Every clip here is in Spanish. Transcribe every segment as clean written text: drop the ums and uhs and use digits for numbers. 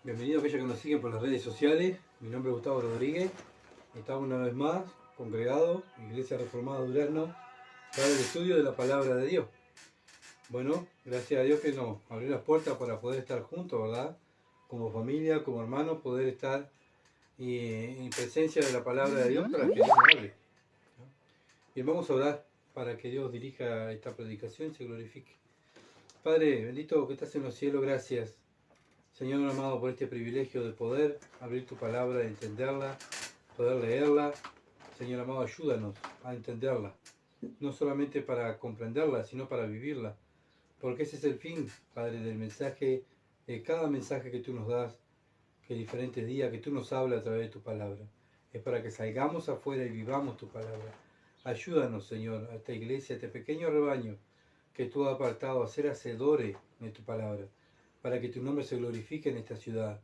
Bienvenidos a aquellos que nos siguen por las redes sociales. Mi nombre es Gustavo Rodríguez. Estamos una vez más congregados, Iglesia Reformada Durazno, para el estudio de la Palabra de Dios. Bueno, gracias a Dios que nos abrió las puertas para poder estar juntos, ¿verdad? Como familia, como hermanos, poder estar en presencia de la Palabra de Dios para que Dios nos hable. Bien, vamos a orar para que Dios dirija esta predicación y se glorifique. Padre, bendito que estás en los cielos, gracias. Señor amado, por este privilegio de poder abrir tu palabra, entenderla, poder leerla. Señor amado, ayúdanos a entenderla, no solamente para comprenderla, sino para vivirla, porque ese es el fin, Padre, del mensaje, de cada mensaje que tú nos das, que diferentes días, que tú nos hablas a través de tu palabra. Es para que salgamos afuera y vivamos tu palabra. Ayúdanos, Señor, a esta iglesia, a este pequeño rebaño que tú has apartado a ser hacedores de tu palabra, para que tu nombre se glorifique en esta ciudad.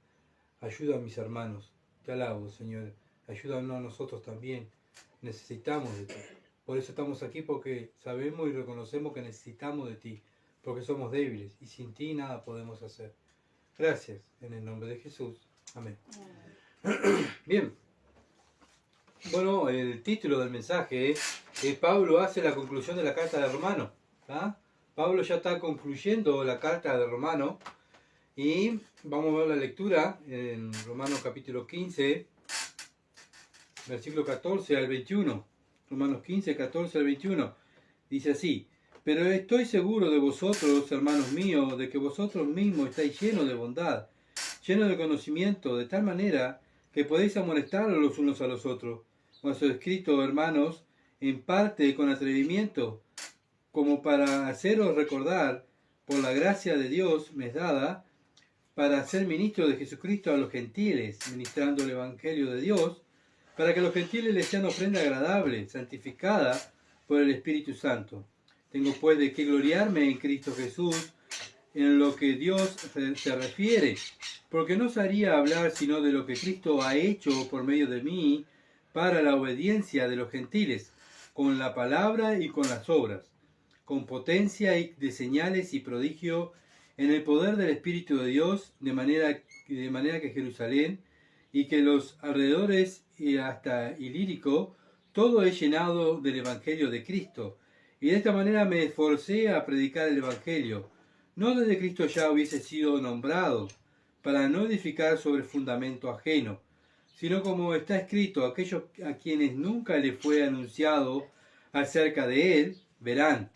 Ayuda a mis hermanos. Te alabo, Señor. Ayúdanos a nosotros también. Necesitamos de ti. Por eso estamos aquí, porque sabemos y reconocemos que necesitamos de ti, porque somos débiles y sin ti nada podemos hacer. Gracias, en el nombre de Jesús. Amén. Bien. Bueno, el título del mensaje es Pablo hace la conclusión de la carta de Romanos. Pablo ya está concluyendo la carta de Romanos. Y vamos a ver la lectura en Romanos capítulo 15, versículo 14 al 21. Romanos 15, 14 al 21. Dice así: pero estoy seguro de vosotros, hermanos míos, de que vosotros mismos estáis llenos de bondad, llenos de conocimiento, de tal manera que podéis amonestar los unos a los otros. Os he escrito, hermanos, en parte con atrevimiento, como para haceros recordar, por la gracia de Dios me es dada, para ser ministro de Jesucristo a los gentiles, ministrando el Evangelio de Dios, para que los gentiles les sean ofrenda agradable, santificada por el Espíritu Santo. Tengo pues de qué gloriarme en Cristo Jesús, en lo que Dios se refiere, porque no os haría hablar sino de lo que Cristo ha hecho por medio de mí, para la obediencia de los gentiles, con la palabra y con las obras, con potencia de señales y prodigio, en el poder del Espíritu de Dios, de manera que Jerusalén y que los alrededores y hasta Ilírico, todo es llenado del Evangelio de Cristo. Y de esta manera me esforcé a predicar el Evangelio, no desde Cristo ya hubiese sido nombrado, para no edificar sobre fundamento ajeno, sino como está escrito: aquellos a quienes nunca les fue anunciado acerca de él, verán,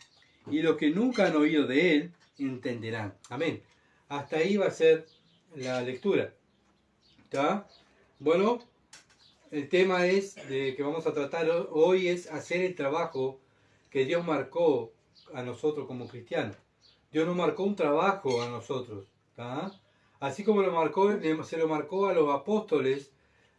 y los que nunca han oído de él, entenderán. Amén. Hasta ahí va a ser la lectura. ¿Está? Bueno, el tema que vamos a tratar hoy es hacer el trabajo que Dios marcó a nosotros como cristianos. Dios nos marcó un trabajo a nosotros. ¿Está? Así como se lo marcó a los apóstoles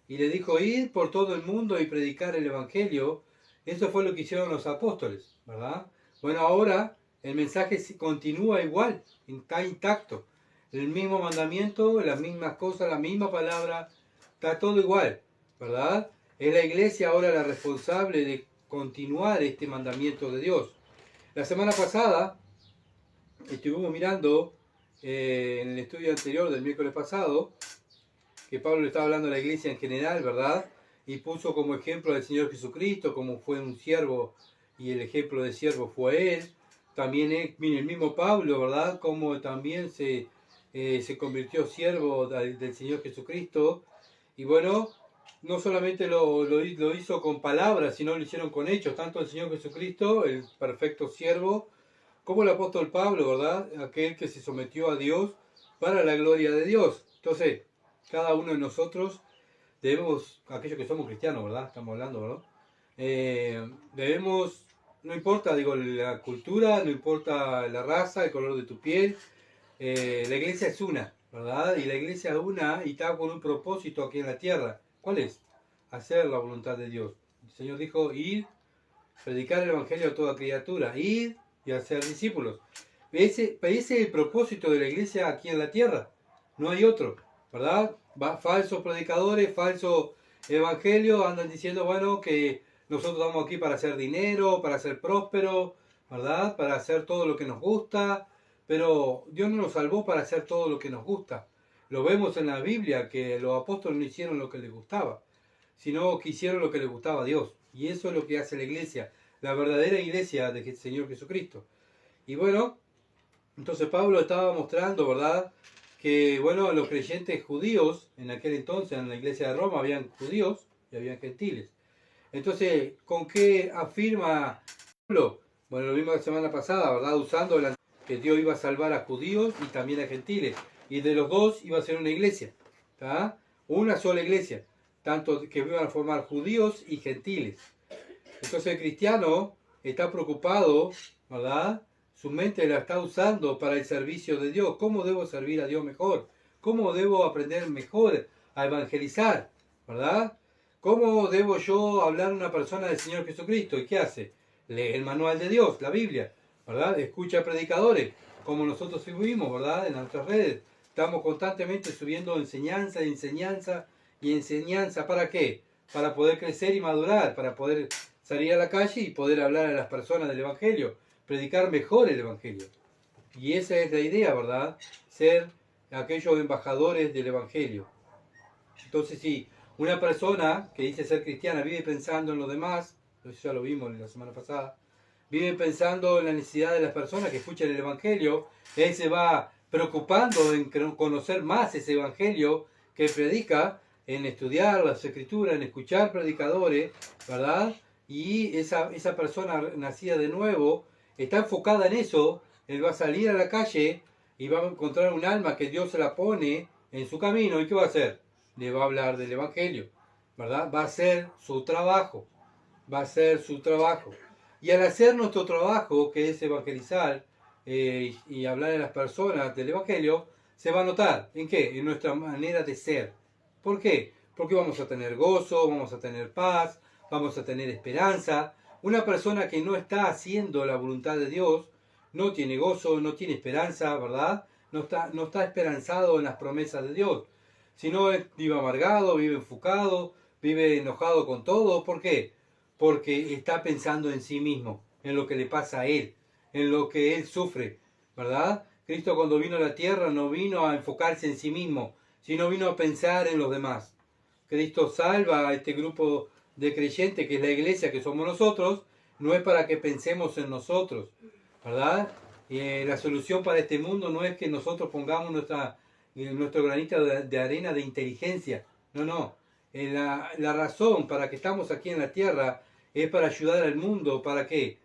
y le dijo: ir por todo el mundo y predicar el Evangelio. Eso fue lo que hicieron los apóstoles, ¿verdad? Bueno, ahora el mensaje continúa igual, está intacto. El mismo mandamiento, las mismas cosas, la misma palabra, está todo igual, ¿verdad? Es la iglesia ahora la responsable de continuar este mandamiento de Dios. La semana pasada estuvimos mirando en el estudio anterior del miércoles pasado, que Pablo le estaba hablando a la iglesia en general, ¿verdad? Y puso como ejemplo al Señor Jesucristo, como fue un siervo, y el ejemplo de siervo fue él. También el mismo Pablo, ¿verdad? Como también se convirtió siervo del Señor Jesucristo. Y bueno, no solamente lo hizo con palabras, sino lo hicieron con hechos, tanto el Señor Jesucristo, el perfecto siervo, como el apóstol Pablo, ¿verdad? Aquel que se sometió a Dios para la gloria de Dios. Entonces, cada uno de nosotros debemos, aquellos que somos cristianos, ¿verdad? Estamos hablando, ¿verdad? Debemos, no importa, digo, la cultura, no importa la raza, el color de tu piel, la iglesia es una, ¿verdad? Y la iglesia es una y está con un propósito aquí en la tierra. ¿Cuál es? Hacer la voluntad de Dios. El Señor dijo: ir, predicar el Evangelio a toda criatura, ir y hacer discípulos. Ese es el propósito de la iglesia aquí en la tierra. No hay otro, ¿verdad? Falsos predicadores, falso evangelio, andan diciendo, bueno, que nosotros estamos aquí para hacer dinero, para ser prósperos, ¿verdad? Para hacer todo lo que nos gusta, pero Dios no nos salvó para hacer todo lo que nos gusta. Lo vemos en la Biblia, que los apóstoles no hicieron lo que les gustaba, sino que hicieron lo que les gustaba a Dios. Y eso es lo que hace la iglesia, la verdadera iglesia del Señor Jesucristo. Y bueno, entonces Pablo estaba mostrando, ¿verdad?, que bueno, los creyentes judíos, en aquel entonces en la iglesia de Roma habían judíos y habían gentiles. Entonces, ¿con qué afirma Pablo? Bueno, lo mismo la semana pasada, ¿verdad? Usando que Dios iba a salvar a judíos y también a gentiles. Y de los dos iba a ser una iglesia, ¿tá? Una sola iglesia, tanto que iban a formar judíos y gentiles. Entonces el cristiano está preocupado, ¿verdad? Su mente la está usando para el servicio de Dios. ¿Cómo debo servir a Dios mejor? ¿Cómo debo aprender mejor a evangelizar? ¿Verdad? ¿Cómo debo yo hablar a una persona del Señor Jesucristo? ¿Y qué hace? Lee el manual de Dios, la Biblia, ¿verdad? Escucha predicadores, como nosotros subimos, ¿verdad? En nuestras redes. Estamos constantemente subiendo enseñanza, enseñanza y enseñanza. ¿Para qué? Para poder crecer y madurar, para poder salir a la calle y poder hablar a las personas del Evangelio, predicar mejor el Evangelio. Y esa es la idea, ¿verdad? Ser aquellos embajadores del Evangelio. Entonces, si una persona que dice ser cristiana vive pensando en los demás, eso ya lo vimos la semana pasada, vive pensando en la necesidad de las personas que escuchan el Evangelio, él se va preocupando en conocer más ese Evangelio que predica, en estudiar las Escrituras, en escuchar predicadores, ¿verdad? Y esa persona nacida de nuevo está enfocada en eso. Él va a salir a la calle y va a encontrar un alma que Dios se la pone en su camino. ¿Y qué va a hacer? Le va a hablar del Evangelio, ¿verdad? Va a hacer su trabajo, va a hacer su trabajo. Y al hacer nuestro trabajo, que es evangelizar y hablar a las personas del Evangelio, se va a notar, ¿en qué? En nuestra manera de ser. ¿Por qué? Porque vamos a tener gozo, vamos a tener paz, vamos a tener esperanza. Una persona que no está haciendo la voluntad de Dios no tiene gozo, no tiene esperanza, ¿verdad? No está esperanzado en las promesas de Dios. Sino vive amargado, vive enfocado, vive enojado con todo. ¿Por qué? Porque está pensando en sí mismo, en lo que le pasa a él, en lo que él sufre, ¿verdad? Cristo cuando vino a la tierra no vino a enfocarse en sí mismo, sino vino a pensar en los demás. Cristo salva a este grupo de creyentes que es la iglesia, que somos nosotros, no es para que pensemos en nosotros, ¿verdad? La solución para este mundo no es que nosotros pongamos nuestro granito de arena de inteligencia, no. La razón para que estamos aquí en la tierra es para ayudar al mundo. ¿Para qué?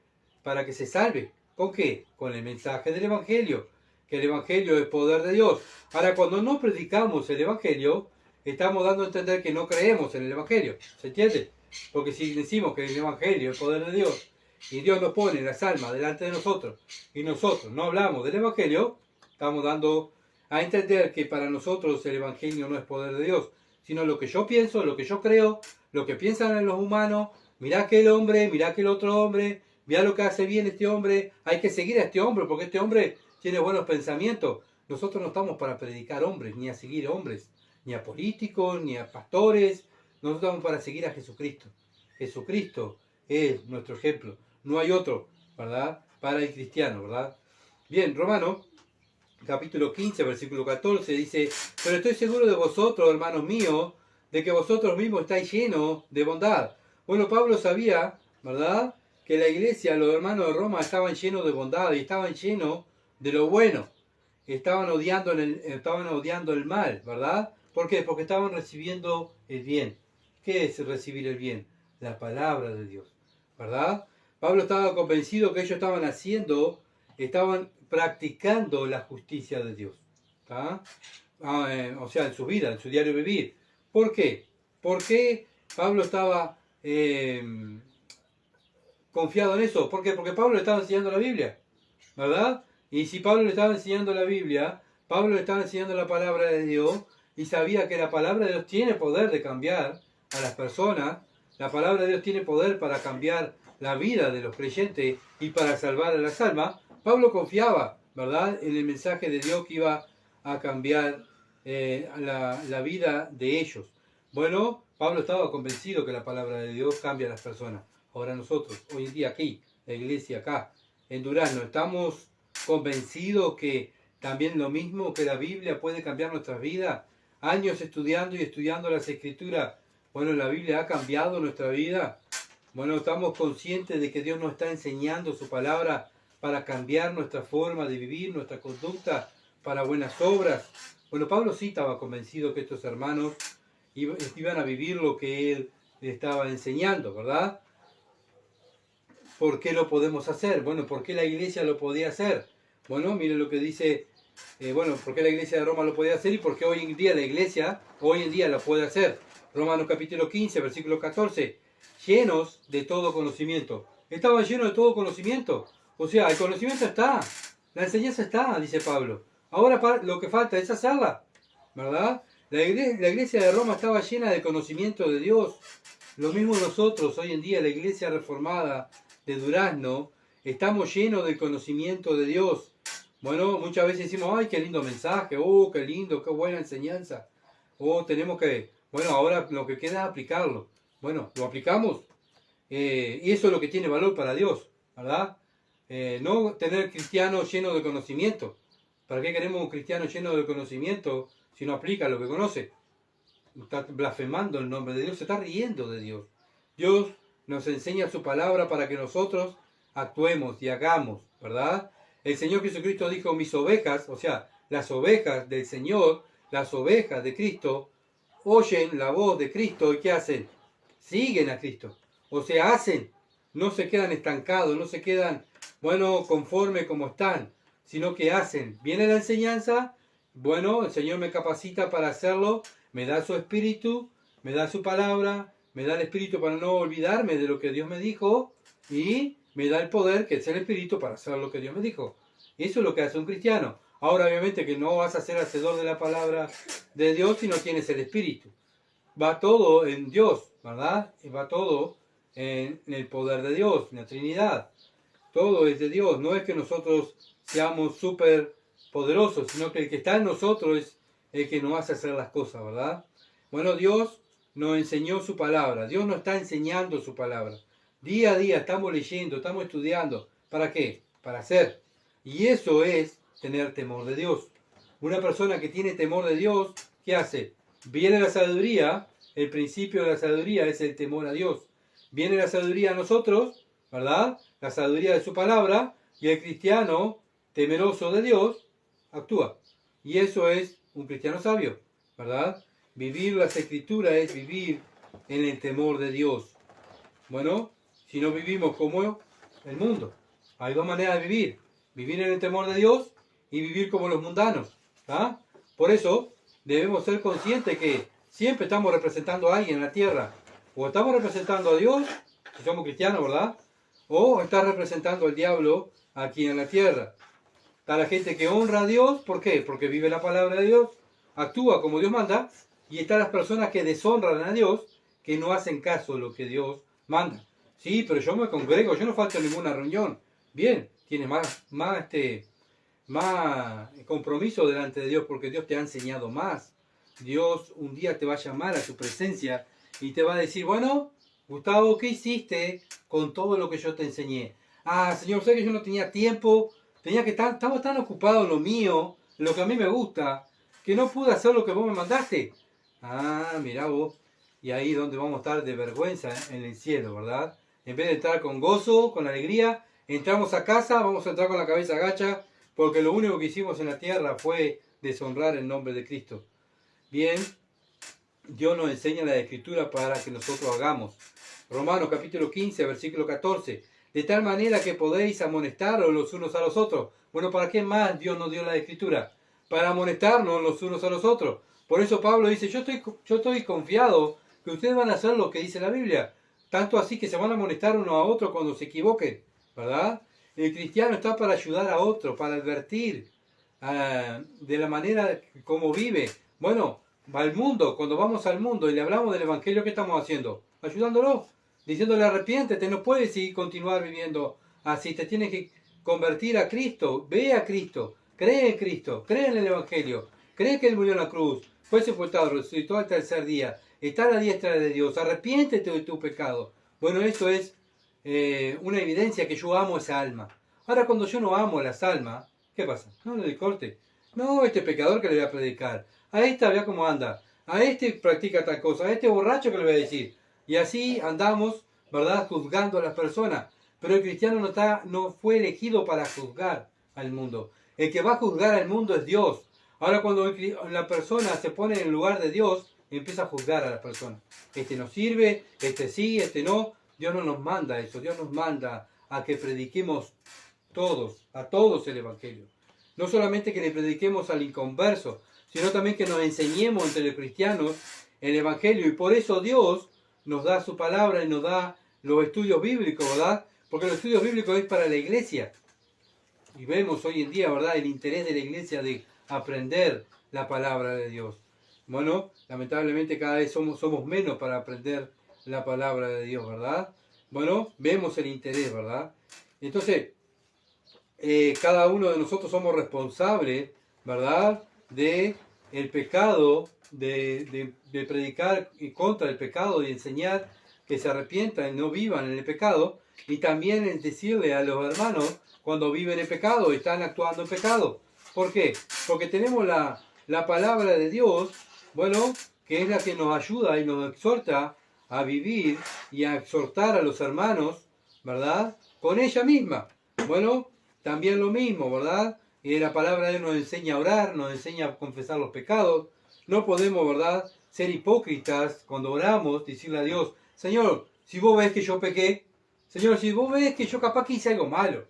Para que se salve. ¿Con qué? Con el mensaje del Evangelio. Que el Evangelio es poder de Dios. Ahora, cuando no predicamos el Evangelio, estamos dando a entender que no creemos en el Evangelio. ¿Se entiende? Porque si decimos que el Evangelio es poder de Dios y Dios nos pone las almas delante de nosotros y nosotros no hablamos del Evangelio, estamos dando a entender que para nosotros el Evangelio no es poder de Dios, sino lo que yo pienso, lo que yo creo, lo que piensan en los humanos. Mirá aquel hombre, mirá aquel otro hombre, mirá lo que hace bien este hombre, hay que seguir a este hombre porque este hombre tiene buenos pensamientos. Nosotros no estamos para predicar hombres, ni a seguir hombres, ni a políticos, ni a pastores. Nosotros estamos para seguir a Jesucristo. Jesucristo es nuestro ejemplo. No hay otro, ¿verdad? Para el cristiano, ¿verdad? Bien, Romano, capítulo 15, versículo 14, dice: pero estoy seguro de vosotros, hermanos míos, de que vosotros mismos estáis llenos de bondad. Bueno, Pablo sabía, ¿verdad?, que la iglesia, los hermanos de Roma, estaban llenos de bondad y estaban llenos de lo bueno. Estaban odiando el mal, ¿verdad? ¿Por qué? Porque estaban recibiendo el bien. ¿Qué es recibir el bien? La palabra de Dios, ¿verdad? Pablo estaba convencido que ellos estaban practicando la justicia de Dios, ¿tá? O sea, en su vida, en su diario vivir. ¿Por qué? ¿Por qué Pablo estaba confiado en eso? ¿Por qué? Porque Pablo le estaba enseñando la Biblia, ¿verdad? Y si Pablo le estaba enseñando la Biblia, Pablo le estaba enseñando la palabra de Dios y sabía que la palabra de Dios tiene poder de cambiar a las personas. La palabra de Dios tiene poder para cambiar la vida de los creyentes y para salvar a las almas. Pablo confiaba, ¿verdad?, en el mensaje de Dios que iba a cambiar la vida de ellos. Bueno, Pablo estaba convencido que la palabra de Dios cambia a las personas. Ahora nosotros, hoy en día aquí, la iglesia acá, en Durazno, estamos convencidos que también lo mismo que la Biblia puede cambiar nuestras vidas? Años estudiando y estudiando las Escrituras. Bueno, la Biblia ha cambiado nuestra vida. Bueno, estamos conscientes de que Dios nos está enseñando su palabra para cambiar nuestra forma de vivir, nuestra conducta, para buenas obras. Bueno, Pablo sí estaba convencido que estos hermanos iban a vivir lo que él estaba enseñando, ¿verdad? ¿Por qué lo podemos hacer? Bueno, ¿por qué la iglesia lo podía hacer? Bueno, miren lo que dice, ¿por qué la iglesia de Roma lo podía hacer y por qué hoy en día la iglesia, hoy en día la puede hacer? Romanos capítulo 15, versículo 14, llenos de todo conocimiento. Estaban llenos de todo conocimiento. O sea, el conocimiento está, la enseñanza está, dice Pablo. Ahora lo que falta es hacerla, ¿verdad? La iglesia de Roma estaba llena de conocimiento de Dios. Lo mismo nosotros, hoy en día, la iglesia reformada de Durazno, estamos llenos del conocimiento de Dios. Bueno, muchas veces decimos, ay, qué lindo mensaje, oh, qué lindo, qué buena enseñanza. Oh, tenemos que, ahora lo que queda es aplicarlo. Bueno, lo aplicamos. Y eso es lo que tiene valor para Dios, ¿verdad? No tener cristianos llenos de conocimiento. ¿Para qué queremos un cristiano lleno de conocimiento si no aplica lo que conoce? Está blasfemando el nombre de Dios, se está riendo de Dios. Dios nos enseña su palabra para que nosotros actuemos y hagamos, ¿verdad? El Señor Jesucristo dijo, mis ovejas, o sea, las ovejas del Señor, las ovejas de Cristo, oyen la voz de Cristo y ¿qué hacen? Siguen a Cristo. O sea, hacen, no se quedan estancados, no se quedan, conforme como están, sino que hacen. Viene la enseñanza, el Señor me capacita para hacerlo, me da su espíritu, me da su palabra, me da el espíritu para no olvidarme de lo que Dios me dijo y me da el poder, que es el espíritu, para hacer lo que Dios me dijo. Eso es lo que hace un cristiano. Ahora, obviamente, que no vas a ser hacedor de la palabra de Dios si no tienes el espíritu. Va todo en Dios, ¿verdad? Va todo en el poder de Dios, en la Trinidad. Todo es de Dios. No es que nosotros seamos súper poderosos, sino que el que está en nosotros es el que nos hace hacer las cosas, ¿verdad? Bueno, Dios nos enseñó su palabra. Dios nos está enseñando su palabra. Día a día estamos leyendo, estamos estudiando. ¿Para qué? Para hacer. Y eso es tener temor de Dios. Una persona que tiene temor de Dios, ¿qué hace? Viene la sabiduría. El principio de la sabiduría es el temor a Dios. Viene la sabiduría a nosotros, ¿verdad? La sabiduría de su palabra. Y el cristiano temeroso de Dios actúa. Y eso es un cristiano sabio, ¿verdad? Vivir las Escrituras es vivir en el temor de Dios. Bueno, si no vivimos como el mundo. Hay dos maneras de vivir. Vivir en el temor de Dios y vivir como los mundanos. ¿Ah? Por eso debemos ser conscientes que siempre estamos representando a alguien en la tierra. O estamos representando a Dios, si somos cristianos, ¿verdad? O está representando al diablo aquí en la tierra. Está la gente que honra a Dios, ¿por qué? Porque vive la palabra de Dios, actúa como Dios manda, y están las personas que deshonran a Dios, que no hacen caso de lo que Dios manda. Sí, pero yo me congrego, yo no falto en ninguna reunión. Bien, tienes más compromiso delante de Dios porque Dios te ha enseñado más. Dios un día te va a llamar a su presencia y te va a decir, bueno, Gustavo, ¿qué hiciste con todo lo que yo te enseñé? Ah, Señor, sé que yo no tenía tiempo, estaba tan ocupado en lo mío, en lo que a mí me gusta, que no pude hacer lo que vos me mandaste. Ah, mirá vos. Y ahí es donde vamos a estar de vergüenza en el cielo, ¿verdad? En vez de entrar con gozo, con alegría, entramos a casa, vamos a entrar con la cabeza agacha, porque lo único que hicimos en la tierra fue deshonrar el nombre de Cristo. Bien, Dios nos enseña la Escritura para que nosotros hagamos. Romanos capítulo 15, versículo 14. De tal manera que podéis amonestaros los unos a los otros. Bueno, ¿para qué más Dios nos dio la Escritura? Para amonestarnos los unos a los otros. Por eso Pablo dice, yo estoy confiado que ustedes van a hacer lo que dice la Biblia. Tanto así que se van a amonestar uno a otro cuando se equivoquen, ¿verdad? El cristiano está para ayudar a otro, para advertir de la manera como vive. Bueno, va al mundo, cuando vamos al mundo y le hablamos del Evangelio, ¿qué estamos haciendo? Ayudándolo, diciéndole arrepiéntete, no puedes seguir continuar viviendo así, te tienes que convertir a Cristo, ve a Cristo, cree en Cristo, cree en el Evangelio, cree que Él murió en la cruz, fue sepultado, resucitó al tercer día, está a la diestra de Dios, arrepiéntete de tu pecado. Bueno, eso es una evidencia que yo amo esa alma. Ahora cuando yo no amo las almas, ¿qué pasa? No le doy corte. No, este pecador que le voy a predicar. A esta vea cómo anda. A este practica tal cosa. A este borracho que le voy a decir. Y así andamos, ¿verdad? Juzgando a las personas. Pero el cristiano no fue elegido para juzgar al mundo. El que va a juzgar al mundo es Dios. Ahora cuando la persona se pone en el lugar de Dios, empieza a juzgar a la persona. Este no sirve, este sí, este no. Dios no nos manda eso. Dios nos manda a que prediquemos a todos el Evangelio. No solamente que le prediquemos al inconverso, sino también que nos enseñemos entre los cristianos el Evangelio. Y por eso Dios nos da su palabra y nos da los estudios bíblicos, ¿verdad? Porque los estudios bíblicos es para la iglesia. Y vemos hoy en día, ¿verdad?, el interés de la iglesia de aprender la palabra de Dios. Bueno, lamentablemente cada vez somos menos para aprender la palabra de Dios, ¿verdad? Bueno, vemos el interés, ¿verdad? Entonces, cada uno de nosotros somos responsables, ¿verdad?, de el pecado, de predicar contra el pecado y enseñar que se arrepientan y no vivan en el pecado, y también el decirle a los hermanos cuando viven en pecado, están actuando en pecado. ¿Por qué? Porque tenemos la palabra de Dios, bueno, que es la que nos ayuda y nos exhorta a vivir y a exhortar a los hermanos, ¿verdad?, con ella misma. Bueno, también lo mismo, ¿verdad? Y la palabra de Dios nos enseña a orar, nos enseña a confesar los pecados. No podemos, ¿verdad?, ser hipócritas cuando oramos, decirle a Dios, Señor, si vos ves que yo pequé, Señor, si vos ves que yo capaz que hice algo malo.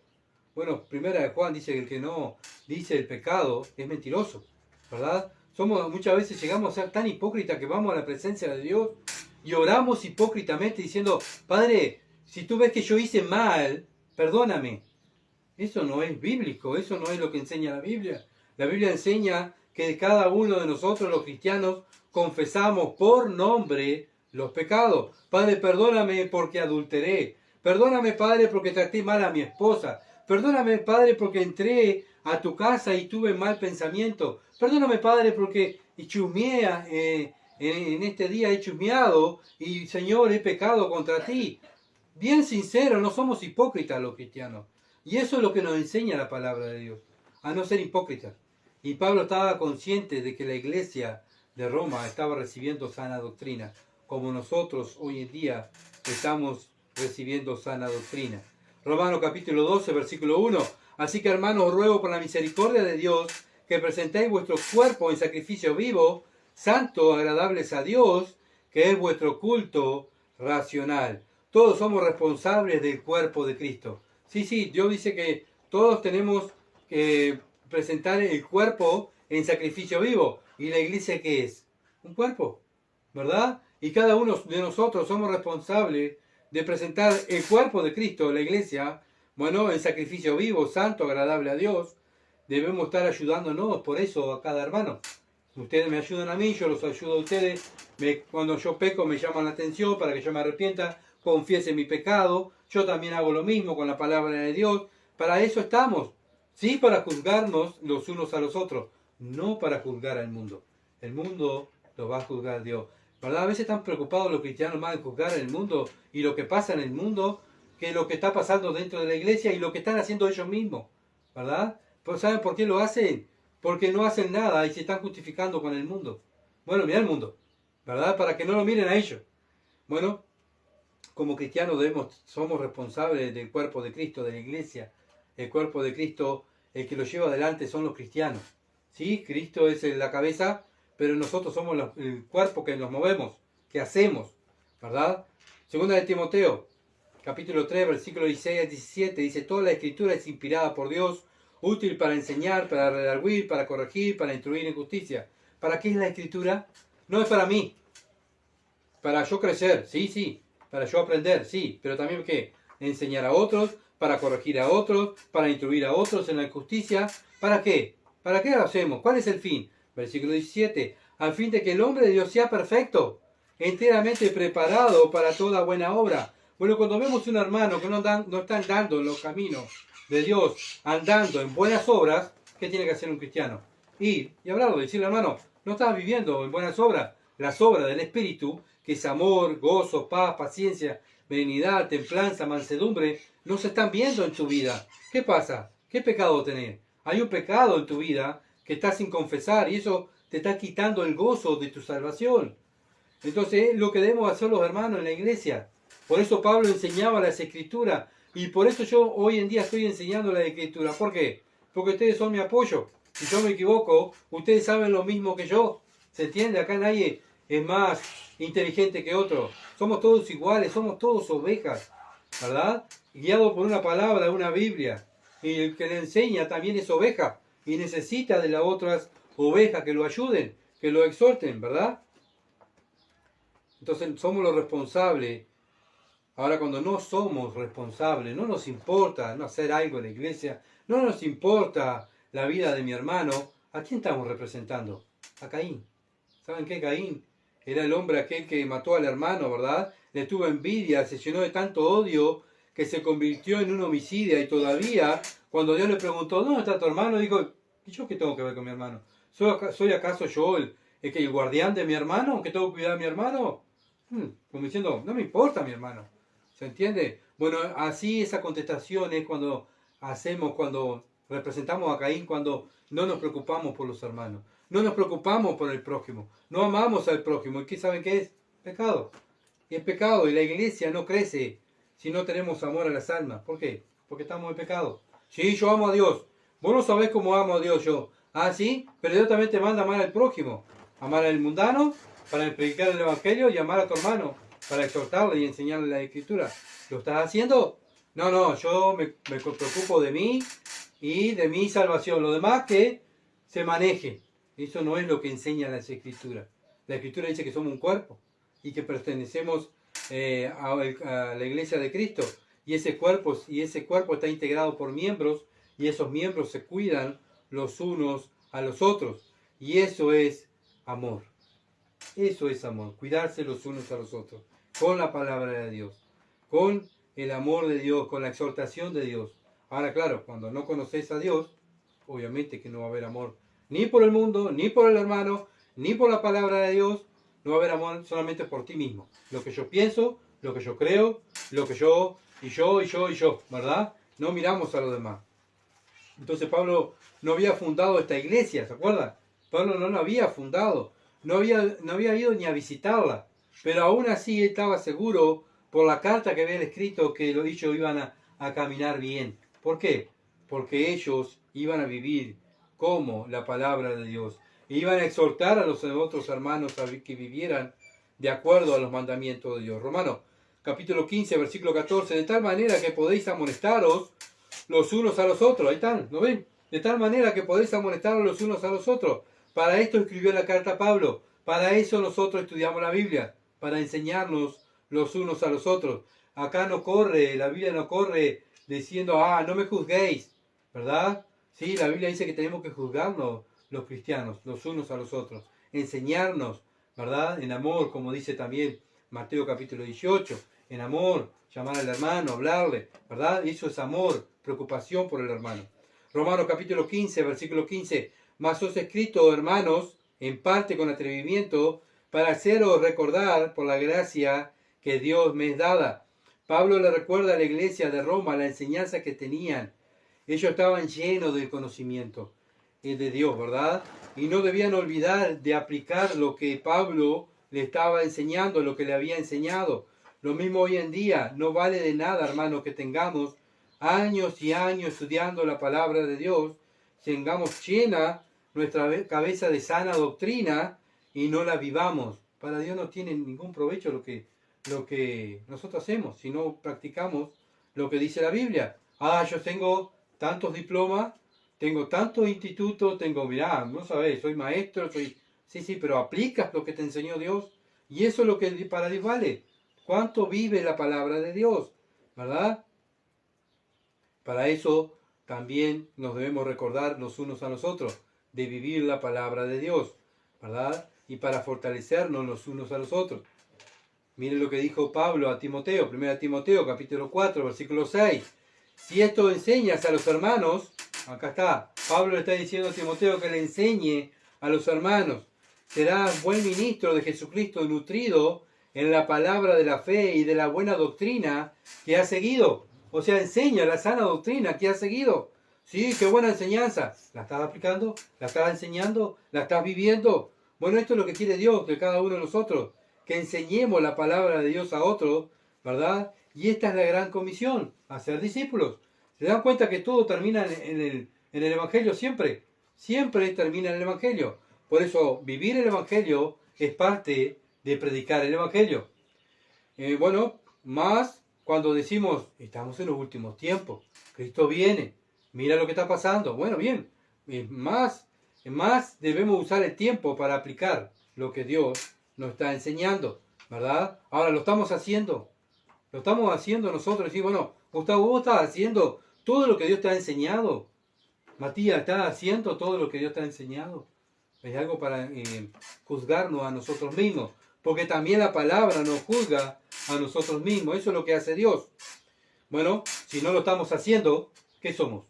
Bueno, primera de Juan dice que el que no dice el pecado es mentiroso, ¿verdad? Muchas veces llegamos a ser tan hipócritas que vamos a la presencia de Dios y oramos hipócritamente diciendo, Padre, si tú ves que yo hice mal, perdóname. Eso no es bíblico, eso no es lo que enseña la Biblia. La Biblia enseña que cada uno de nosotros, los cristianos, confesamos por nombre los pecados. Padre, perdóname porque adulteré. Perdóname, Padre, porque traté mal a mi esposa. Perdóname, Padre, porque entré a tu casa y tuve mal pensamiento. Perdóname, Padre, porque chusmeé, en este día he chusmeado y, Señor, he pecado contra ti. Bien sincero, no somos hipócritas los cristianos. Y eso es lo que nos enseña la palabra de Dios, a no ser hipócritas. Y Pablo estaba consciente de que la iglesia de Roma estaba recibiendo sana doctrina, como nosotros hoy en día estamos recibiendo sana doctrina. Romanos capítulo 12, versículo 1. Así que, hermanos, os ruego por la misericordia de Dios que presentéis vuestro cuerpo en sacrificio vivo, santo, agradables a Dios, que es vuestro culto racional. Todos somos responsables del cuerpo de Cristo. Sí, Dios dice que todos tenemos que presentar el cuerpo en sacrificio vivo. ¿Y la iglesia qué es? Un cuerpo, ¿verdad? Y cada uno de nosotros somos responsables de presentar el cuerpo de Cristo, la iglesia, bueno, en sacrificio vivo, santo, agradable a Dios. Debemos estar ayudándonos por eso a cada hermano. Ustedes me ayudan a mí, yo los ayudo a ustedes. Cuando yo peco me llaman la atención para que yo me arrepienta, confiese mi pecado. Yo también hago lo mismo con la palabra de Dios. Para eso estamos. Sí, para juzgarnos los unos a los otros, no para juzgar al mundo. El mundo lo va a juzgar Dios. ¿Verdad? A veces están preocupados los cristianos más en juzgar el mundo y lo que pasa en el mundo que lo que está pasando dentro de la iglesia y lo que están haciendo ellos mismos. ¿Verdad? Pues ¿saben por qué lo hacen? Porque no hacen nada y se están justificando con el mundo. Bueno, mira el mundo, ¿verdad? Para que no lo miren a ellos. Bueno, como cristianos somos responsables del cuerpo de Cristo, de la iglesia. El cuerpo de Cristo, el que lo lleva adelante son los cristianos. ¿Sí? Cristo es la cabeza, pero nosotros somos el cuerpo que nos movemos, que hacemos, ¿verdad? Segunda de Timoteo, capítulo 3, versículo 16 al 17, dice, toda la escritura es inspirada por Dios, útil para enseñar, para redarguir, para corregir, para instruir en justicia. ¿Para qué es la escritura? No es para mí, para yo crecer, sí, para yo aprender, sí, pero también ¿qué? Enseñar a otros, para corregir a otros, para instruir a otros en la justicia. ¿Para qué? ¿Para qué lo hacemos? ¿Cuál es el fin? Versículo 17, al fin de que el hombre de Dios sea perfecto, enteramente preparado para toda buena obra. Bueno, cuando vemos un hermano que no está andando en los caminos de Dios, andando en buenas obras, ¿qué tiene que hacer un cristiano? Ir y hablarlo, decirle, hermano, no estás viviendo en buenas obras, las obras del Espíritu, que es amor, gozo, paz, paciencia, benignidad, templanza, mansedumbre, no se están viendo en tu vida. ¿Qué pasa? ¿Qué pecado tenés? Hay un pecado en tu vida que estás sin confesar y eso te está quitando el gozo de tu salvación. Entonces es lo que debemos hacer los hermanos en la iglesia. Por eso Pablo enseñaba las escrituras y por eso yo hoy en día estoy enseñando las escrituras. ¿Por qué? Porque ustedes son mi apoyo. Si yo me equivoco, ustedes saben lo mismo que yo. ¿Se entiende? Acá nadie es más inteligente que otro. Somos todos iguales, somos todos ovejas, ¿verdad? Guiado por una palabra, una Biblia. Y el que le enseña también es oveja y necesita de las otras ovejas que lo ayuden, que lo exhorten, ¿verdad? Entonces somos los responsables. Ahora cuando no somos responsables, no nos importa no hacer algo en la iglesia, no nos importa la vida de mi hermano, ¿a quién estamos representando? A Caín. ¿Saben qué? Caín era el hombre aquel que mató al hermano, ¿verdad? Le tuvo envidia, se llenó de tanto odio que se convirtió en un homicida y todavía cuando Dios le preguntó, ¿dónde está tu hermano? Dijo, ¿y yo qué tengo que ver con mi hermano? ¿Soy acaso yo el guardián de mi hermano? ¿Que tengo que cuidar a mi hermano? Como diciendo, no me importa mi hermano. ¿Se entiende? Bueno, así esa contestación es cuando representamos a Caín, cuando no nos preocupamos por los hermanos, no nos preocupamos por el prójimo, no amamos al prójimo. ¿Y qué saben qué es? Pecado. Y es pecado, y la iglesia no crece si no tenemos amor a las almas. ¿Por qué? Porque estamos en pecado. Sí, yo amo a Dios. Vos no sabés cómo amo a Dios yo. Ah, sí, pero Dios también te manda a amar al prójimo, amar al mundano, para predicar el evangelio y amar a tu hermano, para exhortarle y enseñarle la escritura. ¿Lo estás haciendo? No, yo me preocupo de mí y de mi salvación. Lo demás que se maneje. Eso no es lo que enseña la escritura. La escritura dice que somos un cuerpo y que pertenecemos a la iglesia de Cristo. Y ese cuerpo está integrado por miembros y esos miembros se cuidan los unos a los otros. Y eso es amor. Eso es amor, cuidarse los unos a los otros, con la palabra de Dios, con el amor de Dios, con la exhortación de Dios. Ahora, claro, cuando no conoces a Dios, obviamente que no va a haber amor ni por el mundo, ni por el hermano, ni por la palabra de Dios. No va a haber amor solamente por ti mismo. Lo que yo pienso, lo que yo creo, lo que yo, ¿verdad? No miramos a los demás. Entonces Pablo no había fundado esta iglesia, ¿se acuerdan? Pablo no la había fundado. No había ido ni a visitarla, pero aún así estaba seguro por la carta que habían escrito que ellos iban a caminar bien. ¿Por qué? Porque ellos iban a vivir como la palabra de Dios. E iban a exhortar a los otros hermanos a que vivieran de acuerdo a los mandamientos de Dios. Romanos capítulo 15, versículo 14, de tal manera que podéis amonestaros los unos a los otros. Ahí están, ¿no ven? De tal manera que podéis amonestaros los unos a los otros. Para esto escribió la carta Pablo. Para eso nosotros estudiamos la Biblia. Para enseñarnos los unos a los otros. Acá no corre, la Biblia no corre diciendo, no me juzguéis. ¿Verdad? Sí, la Biblia dice que tenemos que juzgarnos los cristianos, los unos a los otros. Enseñarnos, ¿verdad? En amor, como dice también Mateo capítulo 18. En amor, llamar al hermano, hablarle, ¿verdad? Eso es amor, preocupación por el hermano. Romanos capítulo 15, versículo 15. Mas os he escrito, hermanos, en parte con atrevimiento, para haceros recordar por la gracia que Dios me es dada. Pablo le recuerda a la iglesia de Roma la enseñanza que tenían. Ellos estaban llenos del conocimiento de Dios, ¿verdad? Y no debían olvidar de aplicar lo que Pablo le estaba enseñando, lo que le había enseñado. Lo mismo hoy en día, no vale de nada, hermano, que tengamos años y años estudiando la palabra de Dios, tengamos llena nuestra cabeza de sana doctrina y no la vivamos. Para Dios no tiene ningún provecho lo que nosotros hacemos, si no practicamos lo que dice la Biblia. Yo tengo tantos diplomas, tengo tantos institutos, mirá, no sabés, soy maestro, Sí, pero aplicas lo que te enseñó Dios y eso es lo que para Dios vale. ¿Cuánto vive la palabra de Dios? ¿Verdad? Para eso también nos debemos recordar los unos a los otros, de vivir la palabra de Dios, ¿verdad? Y para fortalecernos los unos a los otros. Miren lo que dijo Pablo a Timoteo, 1 Timoteo, capítulo 4, versículo 6. Si esto enseñas a los hermanos, acá está, Pablo le está diciendo a Timoteo que le enseñe a los hermanos. Serás buen ministro de Jesucristo, nutrido en la palabra de la fe y de la buena doctrina que ha seguido. O sea, enseña la sana doctrina que ha seguido. Sí, qué buena enseñanza. ¿La estás aplicando? ¿La estás enseñando? ¿La estás viviendo? Bueno, esto es lo que quiere Dios, que cada uno de nosotros, que enseñemos la palabra de Dios a otros, ¿verdad? Y esta es la gran comisión, hacer discípulos. ¿Se dan cuenta que todo termina en el Evangelio siempre? Siempre termina en el Evangelio. Por eso, vivir el Evangelio es parte de predicar el Evangelio. Bueno, más cuando decimos, estamos en los últimos tiempos, Cristo viene, mira lo que está pasando. Bueno, bien, más debemos usar el tiempo para aplicar lo que Dios nos está enseñando, ¿verdad? Ahora lo estamos haciendo nosotros. Y bueno, Gustavo, vos estás haciendo todo lo que Dios te ha enseñado. Matías, ¿estás haciendo todo lo que Dios te ha enseñado? Es algo para juzgarnos a nosotros mismos, porque también la palabra nos juzga a nosotros mismos. Eso es lo que hace Dios. Bueno, si no lo estamos haciendo, ¿qué somos?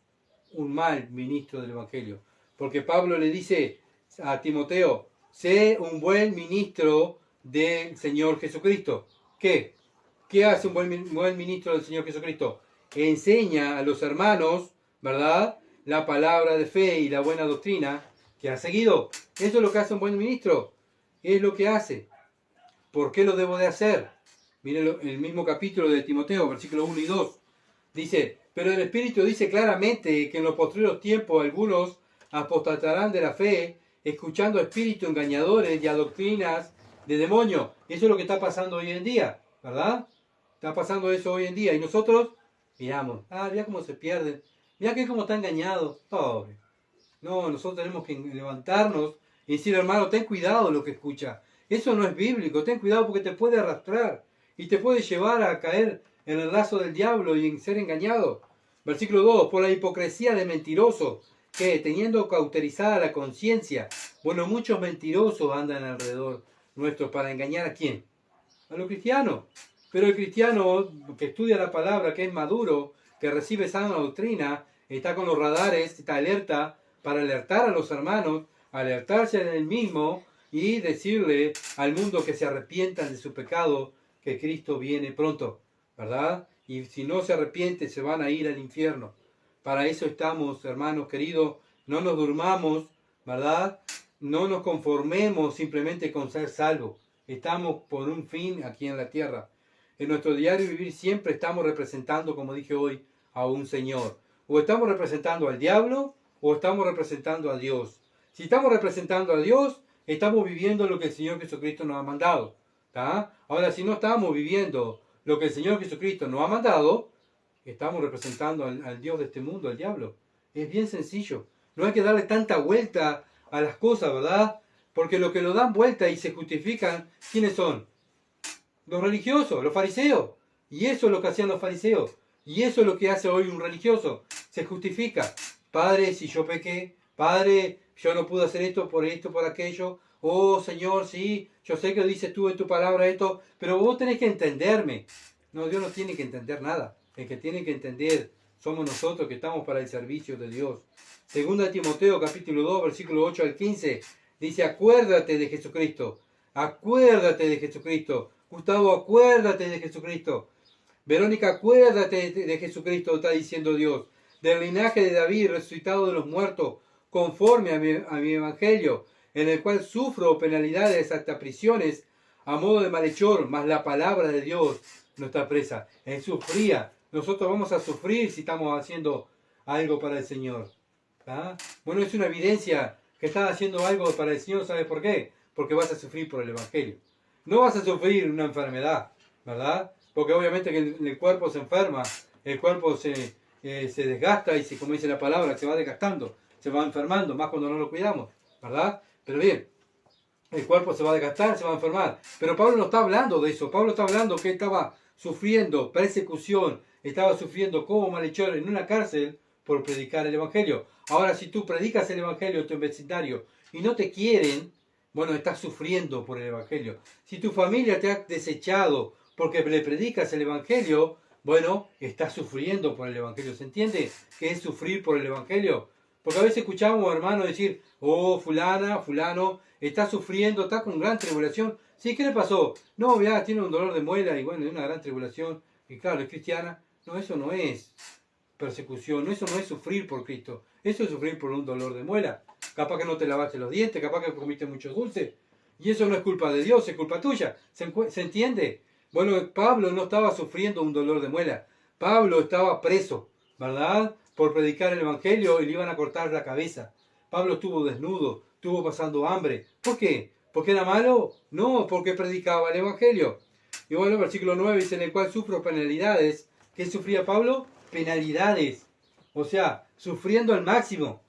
Un mal ministro del Evangelio. Porque Pablo le dice a Timoteo, sé un buen ministro del Señor Jesucristo. ¿Qué? ¿Qué hace un buen ministro del Señor Jesucristo? Enseña a los hermanos, ¿verdad?, la palabra de fe y la buena doctrina que ha seguido. Eso es lo que hace un buen ministro. Es lo que hace. ¿Por qué lo debo de hacer? Miren el mismo capítulo de Timoteo, versículos 1 y 2. Dice, pero el Espíritu dice claramente que en los posteriores tiempos algunos apostatarán de la fe, escuchando a espíritus engañadores y a doctrinas de demonios. Eso es lo que está pasando hoy en día, ¿verdad? Está pasando eso hoy en día. Y nosotros miramos, mira cómo se pierden. Mira que cómo está engañado. Pobre. No, nosotros tenemos que levantarnos y decir, hermano, ten cuidado lo que escucha. Eso no es bíblico. Ten cuidado porque te puede arrastrar y te puede llevar a caer en el lazo del diablo y en ser engañado. Versículo 2. Por la hipocresía de mentirosos que, teniendo cauterizada la conciencia, bueno, muchos mentirosos andan alrededor nuestro para engañar ¿a quién? A los cristianos. Pero el cristiano que estudia la palabra, que es maduro, que recibe sana doctrina, está con los radares, está alerta para alertar a los hermanos, alertarse en él mismo y decirle al mundo que se arrepientan de su pecado, que Cristo viene pronto, ¿verdad? Y si no se arrepiente, se van a ir al infierno. Para eso estamos, hermanos queridos, no nos durmamos, ¿verdad? No nos conformemos simplemente con ser salvos. Estamos por un fin aquí en la tierra. En nuestro diario vivir siempre estamos representando, como dije hoy, a un Señor. O estamos representando al diablo o estamos representando a Dios. Si estamos representando a Dios, estamos viviendo lo que el Señor Jesucristo nos ha mandado. ¿Tá? Ahora, si no estamos viviendo lo que el Señor Jesucristo nos ha mandado, estamos representando al Dios de este mundo, al diablo. Es bien sencillo. No hay que darle tanta vuelta a las cosas, ¿verdad? Porque lo que lo dan vuelta y se justifican, ¿quiénes son? Los religiosos, los fariseos. Y eso es lo que hacían los fariseos. Y eso es lo que hace hoy un religioso. Se justifica. Padre, si yo pequé. Padre, yo no pude hacer esto, por aquello. Oh, Señor, sí, yo sé que dices tú en tu palabra esto, pero vos tenés que entenderme. No, Dios no tiene que entender nada. El que tiene que entender somos nosotros que estamos para el servicio de Dios. Segunda Timoteo, capítulo 2, versículo 8 al 15. Dice, acuérdate de Jesucristo. Acuérdate de Jesucristo. Gustavo, acuérdate de Jesucristo. Verónica, acuérdate de Jesucristo, está diciendo Dios. Del linaje de David, resucitado de los muertos, conforme a mi evangelio, en el cual sufro penalidades hasta prisiones, a modo de malhechor, mas la palabra de Dios no está presa. Él sufría. Nosotros vamos a sufrir si estamos haciendo algo para el Señor. ¿Ah? Bueno, es una evidencia que estás haciendo algo para el Señor. ¿Sabes por qué? Porque vas a sufrir por el Evangelio. No vas a sufrir una enfermedad, ¿verdad? Porque obviamente que el cuerpo se enferma, el cuerpo se desgasta y, como dice la palabra, se va desgastando, se va enfermando, más cuando no lo cuidamos, ¿verdad? Pero bien, el cuerpo se va a desgastar, se va a enfermar. Pero Pablo no está hablando de eso. Pablo está hablando que él estaba sufriendo persecución, estaba sufriendo como malhechor en una cárcel por predicar el Evangelio. Ahora, si tú predicas el Evangelio en tu vecindario y no te quieren, bueno, estás sufriendo por el Evangelio. Si tu familia te ha desechado porque le predicas el Evangelio, bueno, estás sufriendo por el Evangelio. ¿Se entiende qué es sufrir por el Evangelio? Porque a veces escuchamos, hermanos, decir, oh, fulana, fulano, está sufriendo, está con gran tribulación. Sí, ¿qué le pasó? No, vea, tiene un dolor de muela y bueno, una gran tribulación. Y claro, es cristiana. No, eso no es persecución, eso no es sufrir por Cristo. Eso es sufrir por un dolor de muela. Capaz que no te lavaste los dientes, capaz que comiste muchos dulces. Y eso no es culpa de Dios, es culpa tuya. ¿Se entiende? Bueno, Pablo no estaba sufriendo un dolor de muela. Pablo estaba preso, ¿verdad? Por predicar el Evangelio y le iban a cortar la cabeza. Pablo estuvo desnudo, estuvo pasando hambre. ¿Por qué? ¿Porque era malo? No, porque predicaba el Evangelio. Y bueno, el versículo 9 dice, en el cual sufro penalidades. ¿Qué sufría Pablo? Penalidades. O sea, sufriendo al máximo.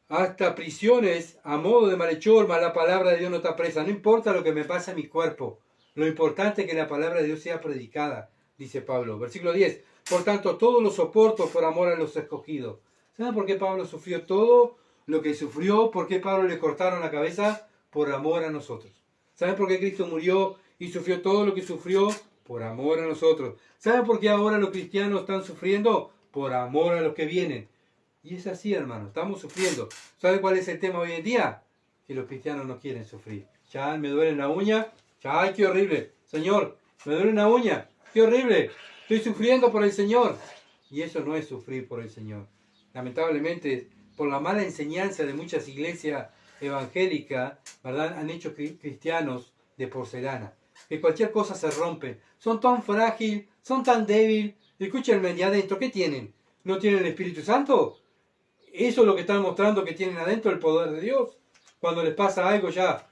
Hasta prisiones a modo de malhechor, mas la palabra de Dios no está presa. No importa lo que me pasa a mi cuerpo. Lo importante es que la palabra de Dios sea predicada, dice Pablo. Versículo 10. Por tanto, todo lo soporto por amor a los escogidos. ¿Saben por qué Pablo sufrió todo lo que sufrió? ¿Por qué Pablo le cortaron la cabeza? Por amor a nosotros. ¿Saben por qué Cristo murió y sufrió todo lo que sufrió? Por amor a nosotros. ¿Saben por qué ahora los cristianos están sufriendo? Por amor a los que vienen. Y es así, hermano, estamos sufriendo. ¿Sabe cuál es el tema hoy en día? Que los cristianos no quieren sufrir. Ya me duele la uña, ya, ay, qué horrible. Señor, me duele una uña, qué horrible. Estoy sufriendo por el Señor. Y eso no es sufrir por el Señor. Lamentablemente, por la mala enseñanza de muchas iglesias evangélicas, ¿verdad? Han hecho cristianos de porcelana. Que cualquier cosa se rompe. Son tan frágiles, son tan débiles. Escúchenme, allá adentro, ¿qué tienen? ¿No tienen el Espíritu Santo? Eso es lo que están mostrando que tienen adentro el poder de Dios. Cuando les pasa algo ya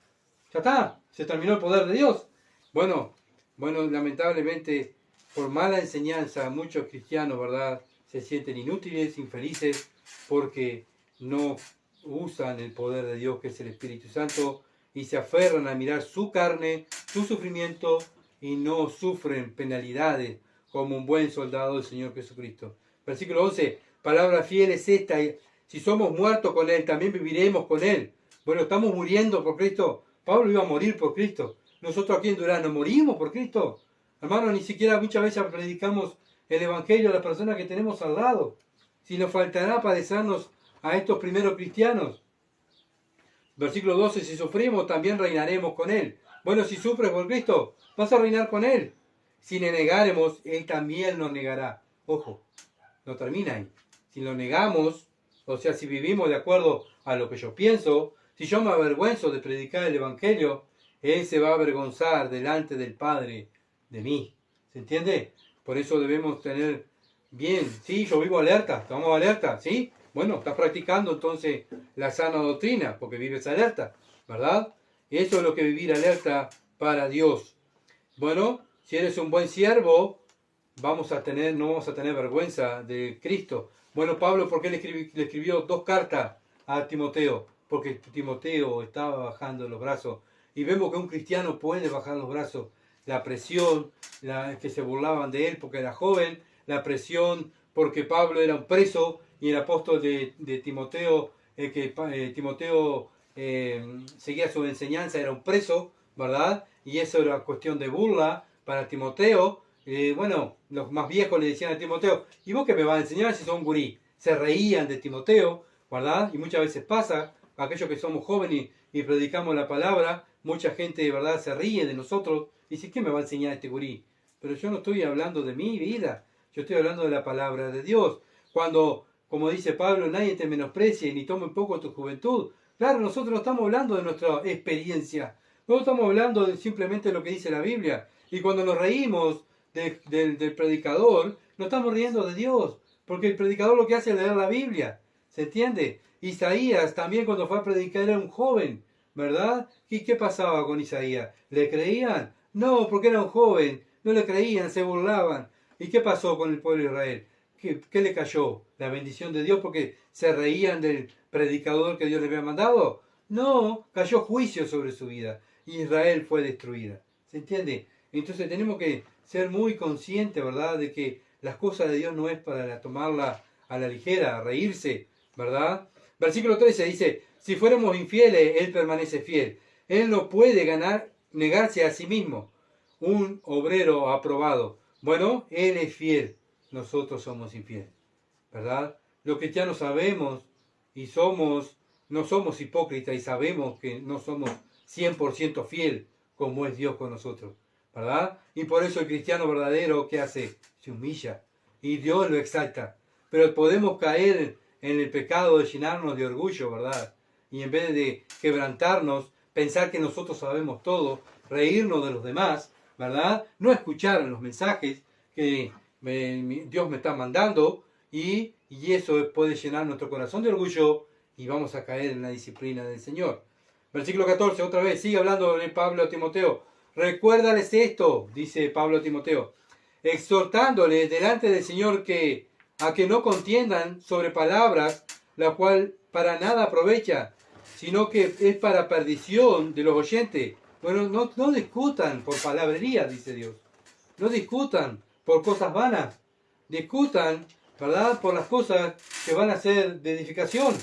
está, se terminó el poder de Dios. Bueno, lamentablemente, por mala enseñanza, muchos cristianos, ¿verdad?, se sienten inútiles, infelices, porque no usan el poder de Dios, que es el Espíritu Santo, y se aferran a mirar su carne, su sufrimiento, y no sufren penalidades como un buen soldado del Señor Jesucristo. Versículo 11, palabra fiel es esta: si somos muertos con Él, también viviremos con Él. Bueno, estamos muriendo por Cristo. Pablo iba a morir por Cristo. Nosotros aquí en Durazno morimos por Cristo. Hermano, ni siquiera muchas veces predicamos el Evangelio a las personas que tenemos al lado. Si nos faltará padecernos a estos primeros cristianos. Versículo 12, si sufrimos, también reinaremos con Él. Bueno, si sufres por Cristo, vas a reinar con Él. Si le negaremos, Él también nos negará. Ojo, no termina ahí. Si lo negamos, o sea, si vivimos de acuerdo a lo que yo pienso, si yo me avergüenzo de predicar el Evangelio, Él se va a avergonzar delante del Padre de mí. ¿Se entiende? Por eso debemos tener bien, sí, yo vivo alerta, estamos alerta, ¿sí? Bueno, estás practicando entonces la sana doctrina, porque vives alerta, ¿verdad? Eso es lo que vivir alerta para Dios. Bueno, si eres un buen siervo, no vamos a tener vergüenza de Cristo. Bueno, Pablo, ¿por qué le escribió 2 cartas a Timoteo? Porque Timoteo estaba bajando los brazos. Y vemos que un cristiano puede bajar los brazos. La presión, que se burlaban de él porque era joven, la presión porque Pablo era un preso y el apóstol de Timoteo, Timoteo seguía su enseñanza, era un preso, ¿verdad? Y eso era cuestión de burla para Timoteo. Bueno, los más viejos le decían a Timoteo, ¿y vos qué me vas a enseñar si sos un gurí? Se reían de Timoteo, ¿verdad? Y muchas veces pasa, aquellos que somos jóvenes y predicamos la palabra, mucha gente de verdad se ríe de nosotros y dice, ¿qué me va a enseñar este gurí? Pero yo no estoy hablando de mi vida, yo estoy hablando de la palabra de Dios. Cuando, como dice Pablo, nadie te menosprecie ni tome un poco tu juventud. Claro, nosotros no estamos hablando de nuestra experiencia, no estamos hablando de simplemente lo que dice la Biblia. Y cuando nos reímos del predicador, no estamos riendo de Dios, porque el predicador lo que hace es leer la Biblia, ¿se entiende? Isaías también, cuando fue a predicar, era un joven, ¿verdad? ¿Y qué pasaba con Isaías? ¿Le creían? No, porque era un joven, no le creían, se burlaban. ¿Y qué pasó con el pueblo de Israel? ¿Qué le cayó? ¿La bendición de Dios porque se reían del predicador que Dios les había mandado? No, cayó juicio sobre su vida. Israel fue destruida. ¿Se entiende? Entonces tenemos que ser muy conscientes, ¿verdad?, de que las cosas de Dios no es para tomarla a la ligera, a reírse, ¿verdad? Versículo 13 dice, si fuéramos infieles, Él permanece fiel. Él no puede negarse a sí mismo. Un obrero aprobado. Bueno, Él es fiel. Nosotros somos infieles, ¿verdad? Los cristianos sabemos y somos no somos hipócritas y sabemos que no somos 100% fiel como es Dios con nosotros, ¿verdad? Y por eso el cristiano verdadero, ¿qué hace? Se humilla y Dios lo exalta. Pero podemos caer en el pecado de llenarnos de orgullo, ¿verdad? Y en vez de quebrantarnos, pensar que nosotros sabemos todo, reírnos de los demás, ¿verdad? No escuchar los mensajes que Dios me está mandando y eso puede llenar nuestro corazón de orgullo y vamos a caer en la disciplina del Señor. Versículo 14, otra vez, sigue hablando Pablo a Timoteo. Recuérdales esto, dice Pablo a Timoteo, exhortándoles delante del Señor a que no contiendan sobre palabras, la cual para nada aprovecha, sino que es para perdición de los oyentes. Bueno, no discutan por palabrería, dice Dios. No discutan por cosas vanas. Discutan, ¿verdad?, por las cosas que van a ser de edificación.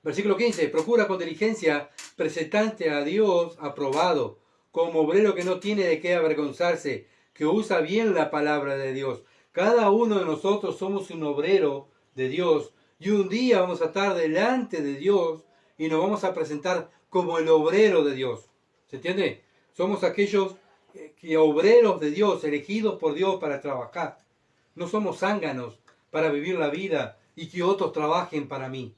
Versículo 15. Procura con diligencia presentarte a Dios aprobado, como obrero que no tiene de qué avergonzarse, que usa bien la palabra de Dios. Cada uno de nosotros somos un obrero de Dios y un día vamos a estar delante de Dios y nos vamos a presentar como el obrero de Dios. ¿Se entiende? Somos aquellos obreros de Dios, elegidos por Dios para trabajar. No somos zánganos para vivir la vida y que otros trabajen para mí.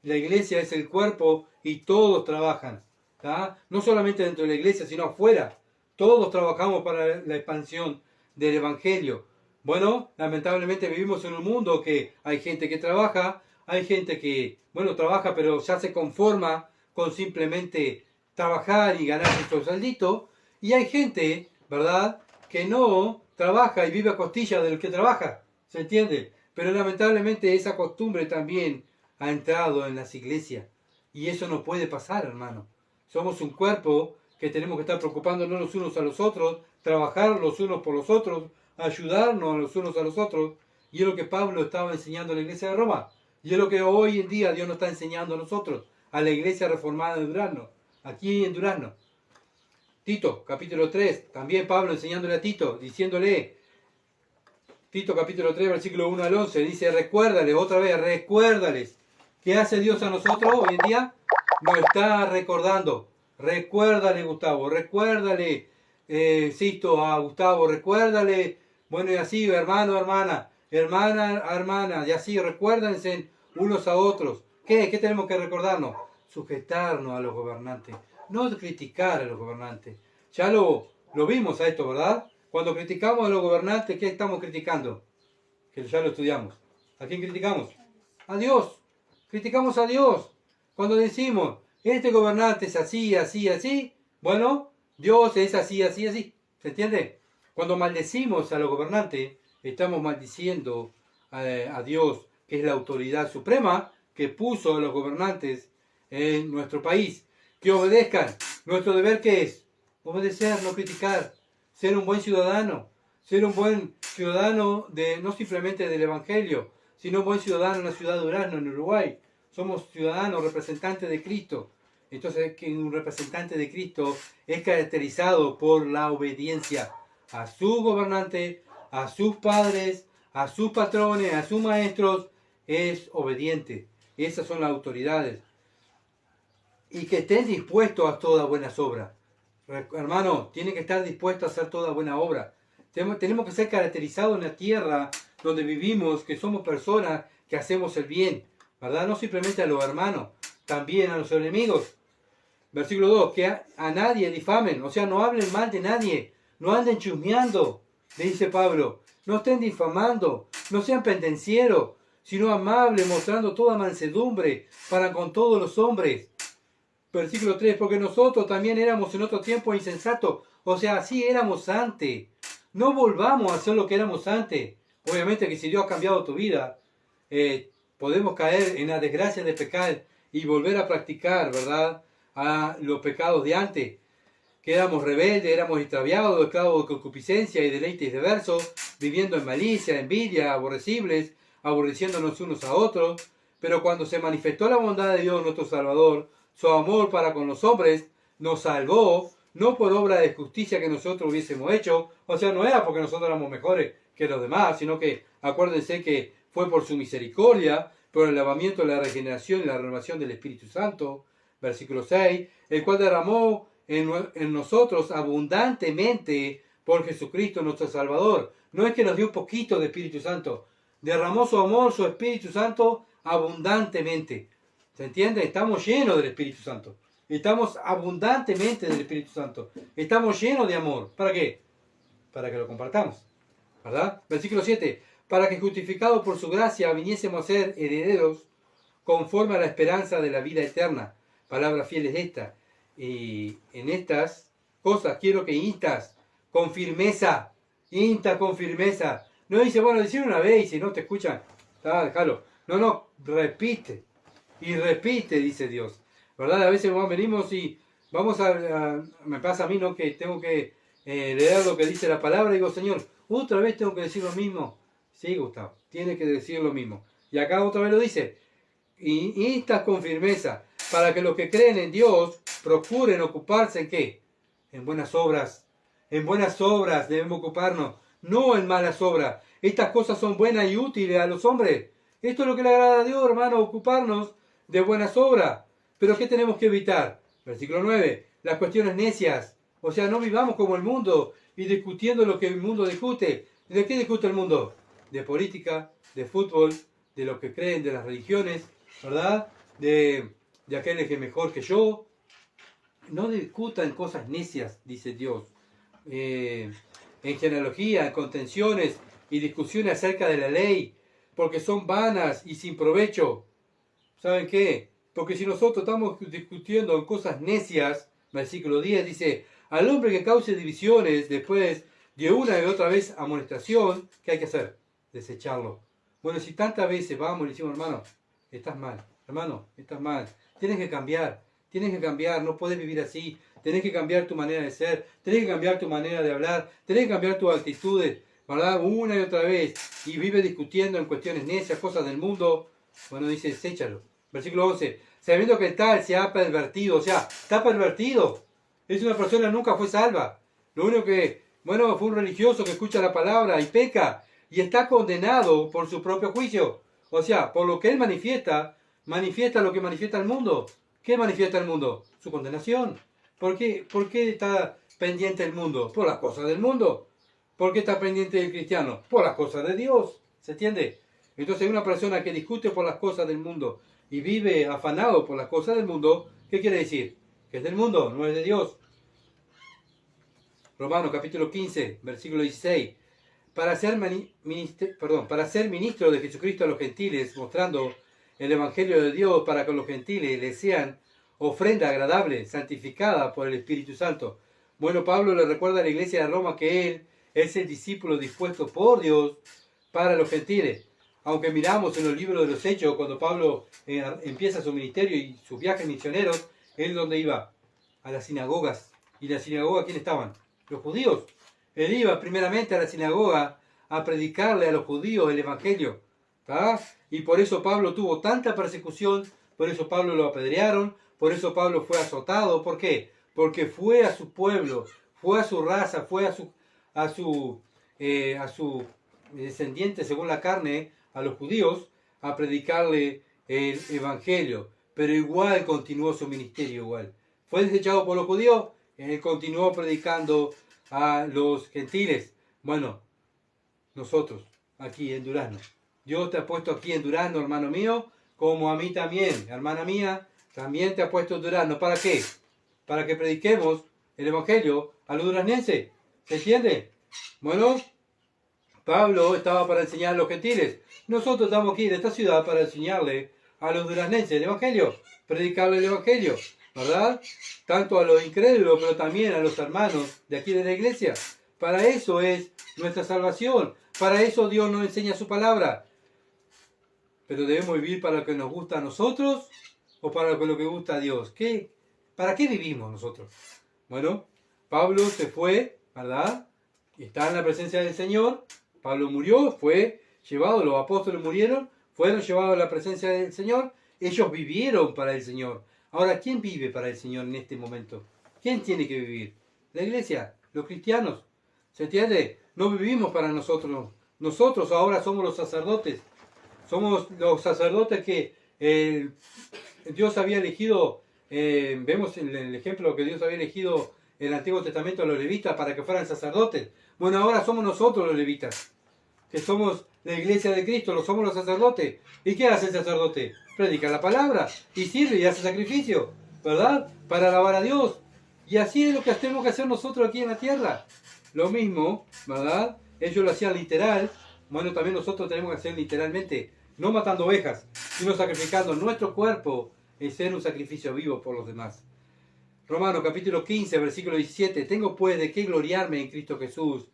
La iglesia es el cuerpo y todos trabajan. ¿tá? No solamente dentro de la iglesia, sino afuera. Todos trabajamos para la expansión del Evangelio. Bueno, lamentablemente vivimos en un mundo que hay gente que trabaja, hay gente que, bueno, trabaja pero ya se conforma con simplemente trabajar y ganar su sueldito, y hay gente, ¿verdad?, que no trabaja y vive a costilla del que trabaja, ¿se entiende? Pero lamentablemente esa costumbre también ha entrado en las iglesias, y eso no puede pasar, hermano. Somos un cuerpo que tenemos que estar preocupándonos los unos a los otros, trabajar los unos por los otros, ayudarnos los unos a los otros, y es lo que Pablo estaba enseñando a la iglesia de Roma, y es lo que hoy en día Dios nos está enseñando a nosotros, a la iglesia reformada de Durazno, aquí en Durazno. Tito, capítulo 3, también Pablo enseñándole a Tito, diciéndole, Tito capítulo 3, versículo 1 al 11, dice, recuérdales, otra vez, recuérdales. ¿Qué hace Dios a nosotros hoy en día? Nos está recordando. Recuérdale, Gustavo, recuérdale, Sisto, a Gustavo, recuérdale, bueno, y así, hermano, hermana, y así, recuérdense unos a otros. ¿Qué tenemos que recordarnos? Sujetarnos a los gobernantes, no criticar a los gobernantes. Ya lo vimos a esto, ¿verdad? Cuando criticamos a los gobernantes, ¿qué estamos criticando? Que ya lo estudiamos. ¿A quién criticamos? A Dios. Criticamos a Dios. Cuando decimos, este gobernante es así, así, así, bueno, Dios es así, así, así. ¿Se entiende? Cuando maldecimos a los gobernantes, estamos maldiciendo a Dios, que es la autoridad suprema que puso a los gobernantes en nuestro país. Que obedezcan. Nuestro deber, ¿qué es? Obedecer, no criticar. Ser un buen ciudadano. Ser un buen ciudadano no simplemente del Evangelio, sino un buen ciudadano en la ciudad de Durazno, en Uruguay. Somos ciudadanos, representantes de Cristo. Entonces, que un representante de Cristo es caracterizado por la obediencia a su gobernante, a sus padres, a sus patrones, a sus maestros. Es obediente. Esas son las autoridades. Y que estén dispuestos a toda buena obra. Hermano, tiene que estar dispuesto a hacer toda buena obra. Tenemos que ser caracterizados en la tierra donde vivimos, que somos personas que hacemos el bien, ¿verdad? No simplemente a los hermanos, también a los enemigos. Versículo 2, que a nadie difamen, o sea, no hablen mal de nadie, no anden chusmeando, le dice Pablo, no estén difamando, no sean pendencieros, sino amables, mostrando toda mansedumbre para con todos los hombres. Versículo 3, porque nosotros también éramos en otro tiempo insensatos, o sea, así éramos antes. No volvamos a hacer lo que éramos antes. Obviamente que si Dios ha cambiado tu vida, podemos caer en la desgracia de pecar y volver a practicar, ¿verdad?, a los pecados de antes. Que éramos rebeldes, éramos extraviados, esclavos de concupiscencia y deleites diversos, viviendo en malicia, envidia, aborrecibles, aborreciéndonos unos a otros. Pero cuando se manifestó la bondad de Dios nuestro Salvador, su amor para con los hombres, nos salvó, no por obra de justicia que nosotros hubiésemos hecho, o sea, no era porque nosotros éramos mejores que los demás, sino que acuérdense que fue por su misericordia por el lavamiento, la regeneración y la renovación del Espíritu Santo. Versículo 6, el cual derramó en nosotros abundantemente por Jesucristo nuestro Salvador. No es que nos dio un poquito de Espíritu Santo, derramó su amor, su Espíritu Santo abundantemente. ¿Se entiende? Estamos llenos del Espíritu Santo. Estamos abundantemente del Espíritu Santo. Estamos llenos de amor. ¿Para qué? Para que lo compartamos. ¿Verdad? Versículo 7. Para que justificados por su gracia viniésemos a ser herederos conforme a la esperanza de la vida eterna. Palabra fiel es esta. Y en estas cosas quiero que instas con firmeza. Insta con firmeza. No dice, bueno, decir una vez y si no te escuchan, déjalo. No, repite. Y repite, dice Dios. ¿Verdad? A veces venimos y vamos me pasa a mí, ¿no? Que tengo que leer lo que dice la palabra y digo, Señor, otra vez tengo que decir lo mismo. Sí, Gustavo, tiene que decir lo mismo. Y acá otra vez lo dice. Y instas con firmeza para que los que creen en Dios procuren ocuparse en ¿qué? En buenas obras. En buenas obras debemos ocuparnos, no en malas obras. Estas cosas son buenas y útiles a los hombres. Esto es lo que le agrada a Dios, hermano, ocuparnos de buenas obras. Pero ¿qué tenemos que evitar? Versículo 9. Las cuestiones necias. O sea, no vivamos como el mundo y discutiendo lo que el mundo discute. ¿De qué discute el mundo? De política, de fútbol, de lo que creen, de las religiones, ¿verdad? De aquel que es mejor que yo. No discutan cosas necias, dice Dios. En genealogía, en contenciones y discusiones acerca de la ley, porque son vanas y sin provecho. ¿Saben qué? Porque si nosotros estamos discutiendo en cosas necias, versículo 10 dice, al hombre que cause divisiones después de una y otra vez amonestación, ¿qué hay que hacer? Desecharlo. Bueno, si tantas veces vamos y le decimos, hermano, estás mal, tienes que cambiar, no puedes vivir así, tenés que cambiar tu manera de ser, tenés que cambiar tu manera de hablar, tenés que cambiar tus actitudes, ¿verdad? Una y otra vez, y vive discutiendo en cuestiones necias, cosas del mundo, bueno, dice, deséchalo. Versículo 11, sabiendo que el tal se ha pervertido, o sea, está pervertido, es una persona que nunca fue salva, lo único que, bueno, fue un religioso que escucha la palabra y peca, y está condenado por su propio juicio, o sea, por lo que él manifiesta lo que manifiesta el mundo. ¿Qué manifiesta el mundo? Su condenación. ¿Por qué está pendiente el mundo? Por las cosas del mundo. ¿Por qué está pendiente el cristiano? Por las cosas de Dios. ¿Se entiende? Entonces una persona que discute por las cosas del mundo y vive afanado por las cosas del mundo, ¿qué quiere decir? Que es del mundo, no es de Dios. Romanos capítulo 15, versículo 16. Para ser ministro de Jesucristo a los gentiles, mostrando el Evangelio de Dios para que los gentiles les sean ofrenda agradable, santificada por el Espíritu Santo. Bueno, Pablo le recuerda a la iglesia de Roma que él es el discípulo dispuesto por Dios para los gentiles. Aunque miramos en los libros de los Hechos, cuando Pablo empieza su ministerio y sus viajes misioneros, él donde iba a las sinagogas. ¿Y las sinagogas quiénes estaban? Los judíos. Él iba primeramente a la sinagoga a predicarle a los judíos el Evangelio. ¿Tá? Y por eso Pablo tuvo tanta persecución, por eso Pablo lo apedrearon, por eso Pablo fue azotado. ¿Por qué? Porque fue a su pueblo, fue a su raza, fue a su descendiente según la carne, a los judíos, a predicarle el Evangelio. Pero igual continuó su ministerio igual. Fue desechado por los judíos, él continuó predicando a los gentiles. Bueno, nosotros, aquí en Durazno. Dios te ha puesto aquí en Durazno, hermano mío, como a mí también, hermana mía, también te ha puesto en Durazno. ¿Para qué? Para que prediquemos el Evangelio a los duraznenses. ¿Se entiende? Bueno, Pablo estaba para enseñar a los gentiles. Nosotros estamos aquí en esta ciudad para enseñarle a los duraznenses el Evangelio, predicarle el Evangelio, ¿verdad? Tanto a los incrédulos, pero también a los hermanos de aquí de la iglesia. Para eso es nuestra salvación. Para eso Dios nos enseña su palabra. Pero debemos vivir para lo que nos gusta a nosotros o para lo que gusta a Dios. ¿Para qué vivimos nosotros? Bueno, Pablo se fue, ¿verdad? Está en la presencia del Señor. Pablo murió, fue llevado, los apóstoles murieron, fueron llevados a la presencia del Señor. Ellos vivieron para el Señor. Ahora, ¿quién vive para el Señor en este momento? ¿Quién tiene que vivir? La iglesia, los cristianos. ¿Se entiende? No vivimos para nosotros. Nosotros ahora somos los sacerdotes. Somos los sacerdotes que Dios había elegido, vemos en el ejemplo que Dios había elegido en el Antiguo Testamento a los levitas para que fueran sacerdotes. Bueno, ahora somos nosotros los levitas, que somos la iglesia de Cristo, lo somos los sacerdotes. ¿Y qué hace el sacerdote? Predica la palabra y sirve y hace sacrificio, ¿verdad? Para alabar a Dios. Y así es lo que tenemos que hacer nosotros aquí en la tierra. Lo mismo, ¿verdad? Ellos lo hacían literal. Bueno, también nosotros tenemos que hacer literalmente, no matando ovejas, sino sacrificando nuestro cuerpo en ser un sacrificio vivo por los demás. Romanos capítulo 15, versículo 17. Tengo pues de qué gloriarme en Cristo Jesús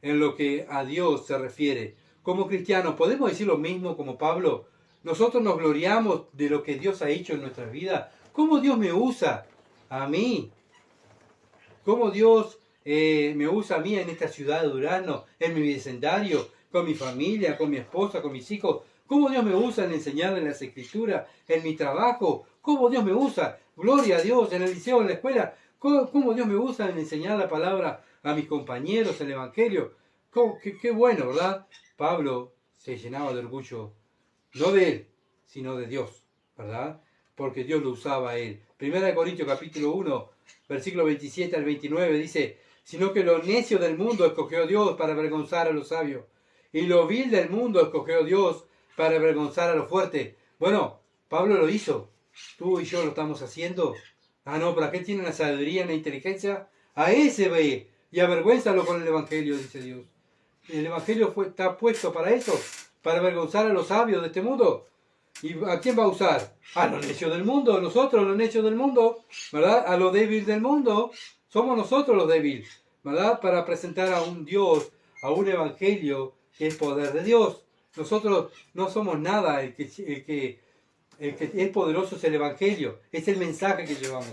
en lo que a Dios se refiere. Como cristianos, ¿podemos decir lo mismo como Pablo? Nosotros nos gloriamos de lo que Dios ha hecho en nuestras vidas. ¿Cómo Dios me usa a mí? ¿Cómo Dios me usa a mí en esta ciudad de Durazno, en mi vecindario, con mi familia, con mi esposa, con mis hijos? ¿Cómo Dios me usa en enseñarle las escrituras, en mi trabajo? ¿Cómo Dios me usa? Gloria a Dios, en el liceo, en la escuela. ¿Cómo Dios me usa en enseñar la palabra a mis compañeros, el Evangelio? Qué bueno, ¿verdad? Pablo se llenaba de orgullo, no de él, sino de Dios, ¿verdad? Porque Dios lo usaba a él. Primera de Corintios capítulo 1, versículo 27 al 29 dice, sino que lo necio del mundo escogió Dios para avergonzar a los sabios, y lo vil del mundo escogió Dios para avergonzar a los fuertes. Bueno, Pablo lo hizo, tú y yo lo estamos haciendo. Ah, no, pero aquel tiene la sabiduría y la inteligencia. A ese ve y avergüénzalo con el Evangelio, dice Dios. El Evangelio está puesto para eso, para avergonzar a los sabios de este mundo. ¿Y a quién va a usar? A los necios del mundo, nosotros los necios del mundo, ¿verdad? A los débiles del mundo, somos nosotros los débiles, ¿verdad? Para presentar a un Dios, a un Evangelio que es poder de Dios. Nosotros no somos nada, el que es poderoso es el Evangelio, es el mensaje que llevamos.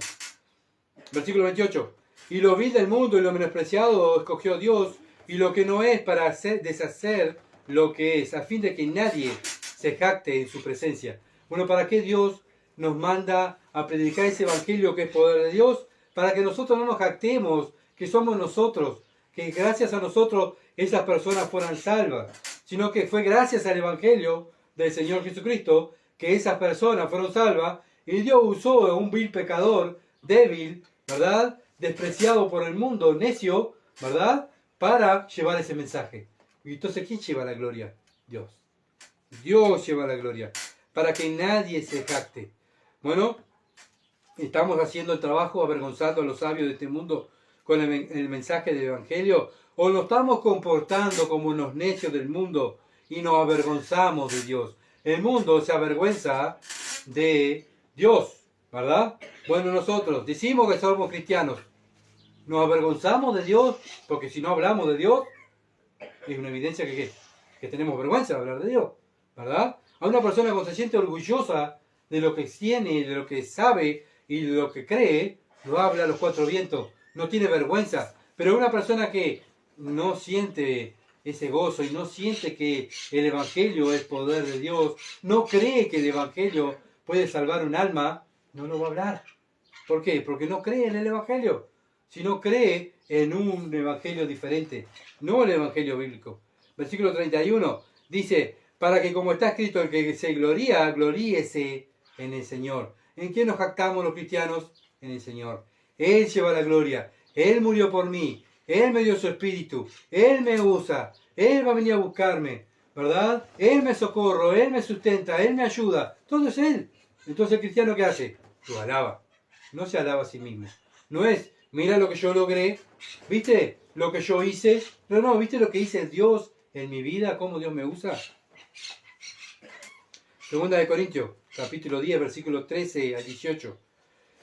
Versículo 28. Y lo vil del mundo y lo menospreciado escogió Dios, y lo que no es para deshacer lo que es, a fin de que nadie se jacte en su presencia. Bueno, ¿para qué Dios nos manda a predicar ese Evangelio que es poder de Dios? Para que nosotros no nos jactemos, que somos nosotros, que gracias a nosotros esas personas fueran salvas, sino que fue gracias al Evangelio del Señor Jesucristo que esas personas fueron salvas, y Dios usó a un vil pecador, débil, ¿verdad? Despreciado por el mundo, necio, ¿verdad? Para llevar ese mensaje. Y entonces, ¿quién lleva la gloria? Dios. Dios lleva la gloria, para que nadie se jacte. Bueno, estamos haciendo el trabajo avergonzando a los sabios de este mundo con el mensaje del Evangelio, o nos estamos comportando como unos necios del mundo y nos avergonzamos de Dios. El mundo se avergüenza de Dios, ¿verdad? Bueno, nosotros decimos que somos cristianos, nos avergonzamos de Dios, porque si no hablamos de Dios, es una evidencia que tenemos vergüenza de hablar de Dios, ¿verdad? A una persona que se siente orgullosa de lo que tiene, de lo que sabe y de lo que cree, lo habla a los cuatro vientos, no tiene vergüenza. Pero una persona que no siente ese gozo y no siente que el Evangelio es poder de Dios, no cree que el Evangelio puede salvar un alma, no lo va a hablar. ¿Por qué? Porque no cree en el Evangelio, sino cree en un Evangelio diferente, no el Evangelio bíblico. Versículo 31 dice, para que como está escrito, el que se gloría, gloríese en el Señor. ¿En quién nos jactamos los cristianos? En el Señor. Él lleva la gloria, Él murió por mí, Él me dio su espíritu, Él me usa, Él va a venir a buscarme, ¿verdad? Él me socorro, Él me sustenta, Él me ayuda, todo es Él. Entonces el cristiano, ¿qué hace? Lo alaba, no se alaba a sí mismo. No es, mira lo que yo logré, ¿viste lo que yo hice? No, ¿viste lo que hice Dios en mi vida? ¿Cómo Dios me usa? Segunda de Corintios, capítulo 10, versículos 13 al 18.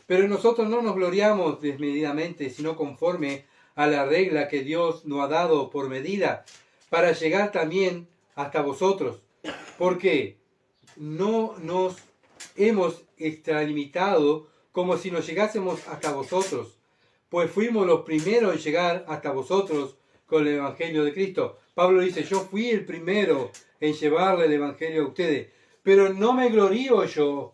Pero nosotros no nos gloriamos desmedidamente, sino conforme a la regla que Dios nos ha dado por medida, para llegar también hasta vosotros. Porque no nos hemos extralimitado como si nos llegásemos hasta vosotros, pues fuimos los primeros en llegar hasta vosotros con el Evangelio de Cristo. Pablo dice, yo fui el primero en llevarle el Evangelio a ustedes, pero no me glorío yo.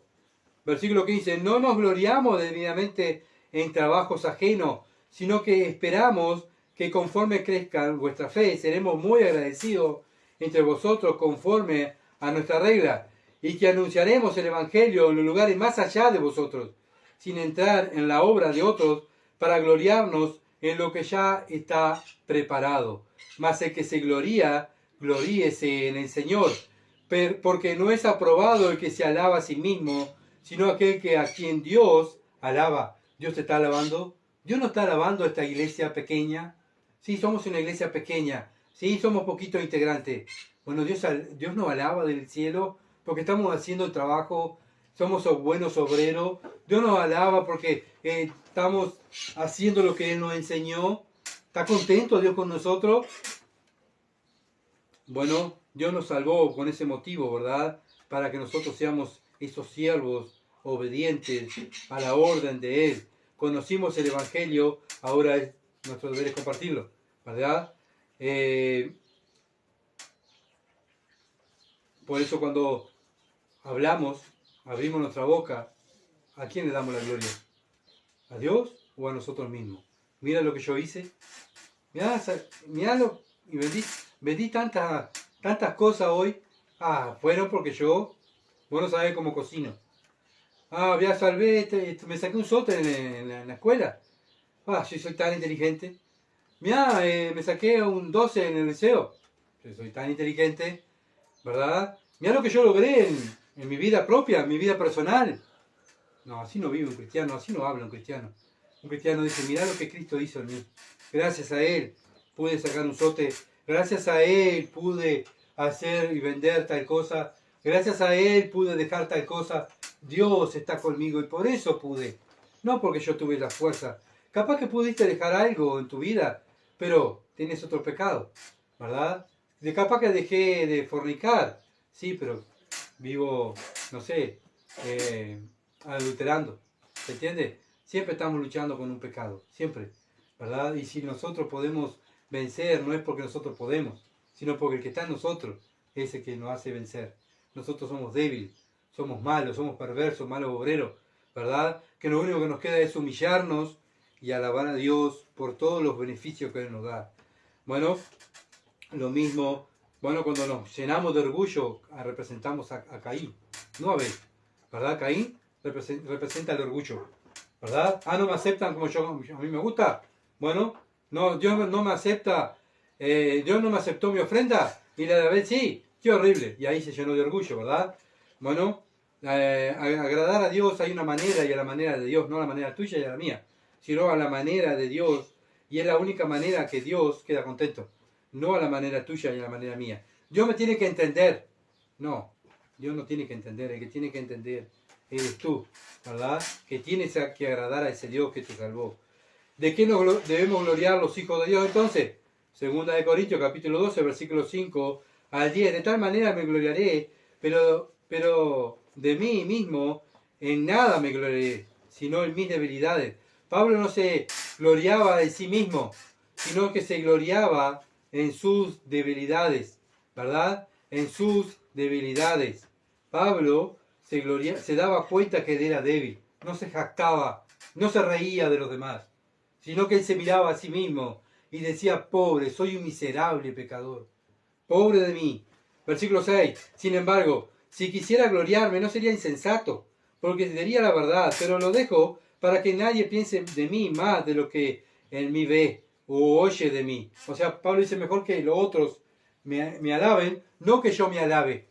Versículo 15, no nos gloriamos debidamente en trabajos ajenos, sino que esperamos que conforme crezca vuestra fe, seremos muy agradecidos entre vosotros conforme a nuestra regla, y que anunciaremos el Evangelio en los lugares más allá de vosotros, sin entrar en la obra de otros, para gloriarnos en lo que ya está preparado. Mas el que se gloría, gloríese en el Señor, porque no es aprobado el que se alaba a sí mismo, sino aquel que a quien Dios alaba. ¿Dios te está alabando? ¿Dios no está alabando a esta iglesia pequeña? Sí, somos una iglesia pequeña. Sí, somos poquitos integrantes. Bueno, Dios nos alaba del cielo porque estamos haciendo el trabajo, somos buenos obreros. Dios nos alaba porque estamos haciendo lo que Él nos enseñó. ¿Está contento Dios con nosotros? Bueno, Dios nos salvó con ese motivo, ¿verdad? Para que nosotros seamos esos siervos obedientes a la orden de Él. Conocimos el Evangelio, ahora es nuestro deber es compartirlo, ¿verdad? Por eso cuando hablamos, abrimos nuestra boca, ¿a quién le damos la gloria? ¿A Dios o a nosotros mismos? Mira lo que yo hice, mirá y vendí tantas cosas hoy. Fueron porque yo, vos no sabés cómo cocino. Ya salvé, me saqué un sote en la escuela. Yo soy tan inteligente. Mirá, me saqué un 12 en el liceo. Yo soy tan inteligente, ¿verdad? Mirá lo que yo logré en mi vida propia, en mi vida personal. No, así no vive un cristiano, así no habla un cristiano. Un cristiano dice, mirá lo que Cristo hizo en mí. Gracias a Él pude sacar un sote. Gracias a Él pude hacer y vender tal cosa. Gracias a Él pude dejar tal cosa. Dios está conmigo y por eso pude. No porque yo tuve la fuerza. Capaz que pudiste dejar algo en tu vida, pero tienes otro pecado, ¿verdad? Capaz que dejé de fornicar. Sí, pero vivo, no sé, adulterando. ¿Se entiende? Siempre estamos luchando con un pecado, siempre, ¿verdad? Y si nosotros podemos vencer, no es porque nosotros podemos, sino porque el que está en nosotros es el que nos hace vencer. Nosotros somos débiles, somos malos, somos perversos, malos obreros, ¿verdad? Que lo único que nos queda es humillarnos y alabar a Dios por todos los beneficios que Él nos da. Bueno, lo mismo, cuando nos llenamos de orgullo, representamos a Caín, no a Abel, ¿verdad? Caín representa el orgullo, ¿verdad? No me aceptan como a mí me gusta. Bueno, no, Dios no me acepta, Dios no me aceptó mi ofrenda y la de Abel sí, qué horrible. Y ahí se llenó de orgullo, ¿verdad? Bueno, agradar a Dios hay una manera y a la manera de Dios, no a la manera tuya y a la mía, sino a la manera de Dios, y es la única manera que Dios queda contento, no a la manera tuya y a la manera mía. Dios me tiene que entender. No, Dios no tiene que entender, el que tiene que entender eres tú, ¿verdad? Que tienes que agradar a ese Dios que te salvó. ¿De qué nos debemos gloriar los hijos de Dios entonces? Segunda de Corintios capítulo 12, versículo 5 al 10. De tal manera me gloriaré, pero de mí mismo en nada me gloriaré, sino en mis debilidades. Pablo no se gloriaba de sí mismo, sino que se gloriaba en sus debilidades, ¿verdad? En sus debilidades. Pablo se daba cuenta que él era débil, no se jactaba, no se reía de los demás, sino que él se miraba a sí mismo y decía, pobre, soy un miserable pecador, pobre de mí. Versículo 6, sin embargo, si quisiera gloriarme no sería insensato, porque diría la verdad, pero lo dejo para que nadie piense de mí más de lo que en mí ve o oye de mí. O sea, Pablo dice, mejor que los otros me alaben, no que yo me alabe,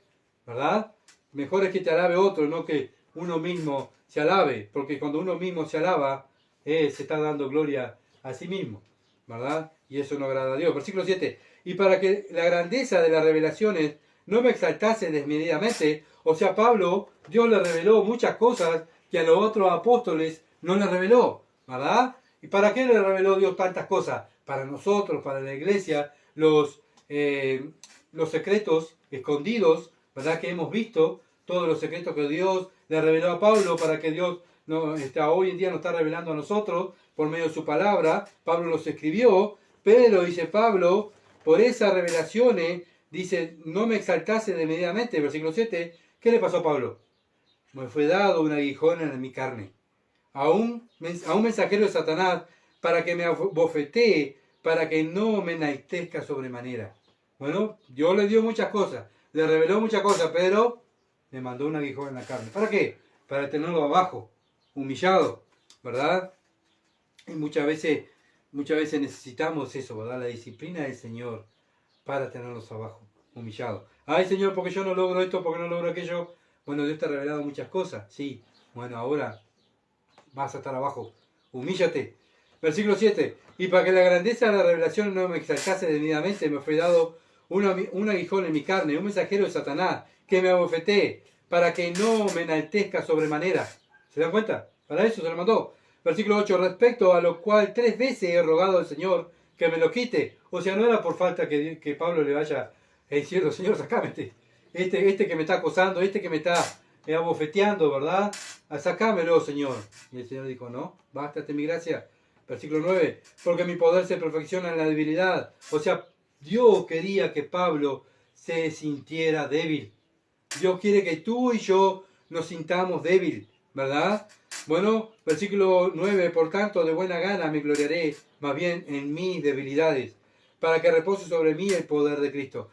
¿verdad? Mejor es que te alabe otro, no que uno mismo se alabe, porque cuando uno mismo se alaba, se está dando gloria a sí mismo, ¿verdad? Y eso no agrada a Dios. Versículo 7, y para que la grandeza de las revelaciones no me exaltase desmedidamente, o sea, Pablo, Dios le reveló muchas cosas que a los otros apóstoles no le reveló, ¿verdad? ¿Y para qué le reveló Dios tantas cosas? Para nosotros, para la iglesia, los secretos escondidos, ¿verdad? Que hemos visto, todos los secretos que Dios le reveló a Pablo para que Dios hoy en día nos está revelando a nosotros por medio de su palabra. Pablo los escribió, pero dice Pablo, por esas revelaciones, dice, no me exaltase desmedidamente, versículo 7, ¿qué le pasó a Pablo? Me fue dado un aguijón en mi carne, a un mensajero de Satanás, para que me bofetee, para que no me enaltezca sobremanera. Bueno, Dios le dio muchas cosas, le reveló muchas cosas, pero le mandó un aguijón en la carne. ¿Para qué? Para tenerlo abajo, humillado, ¿verdad? Y muchas veces necesitamos eso, ¿verdad? La disciplina del Señor para tenerlos abajo, humillados. Ay, Señor, porque yo no logro esto, porque no logro aquello. Bueno, Dios te ha revelado muchas cosas, sí. Bueno, ahora vas a estar abajo. Humíllate. Versículo 7. Y para que la grandeza de la revelación no me exaltase debidamente, me fue dado un aguijón en mi carne, un mensajero de Satanás, que me abofetee, para que no me enaltezca sobremanera. ¿Se dan cuenta? Para eso se lo mandó. Versículo 8. Respecto a lo cual 3 veces he rogado al Señor que me lo quite. O sea, no era por falta que Pablo le vaya diciendo, Señor, sacame este que me está acosando, este que me está abofeteando, ¿verdad? Sacámelo, Señor. Y el Señor dijo, no, bástate mi gracia. Versículo 9, porque mi poder se perfecciona en la debilidad. O sea, Dios quería que Pablo se sintiera débil. Dios quiere que tú y yo nos sintamos débil, ¿verdad? Bueno, versículo 9, por tanto, de buena gana me gloriaré más bien en mis debilidades, para que repose sobre mí el poder de Cristo.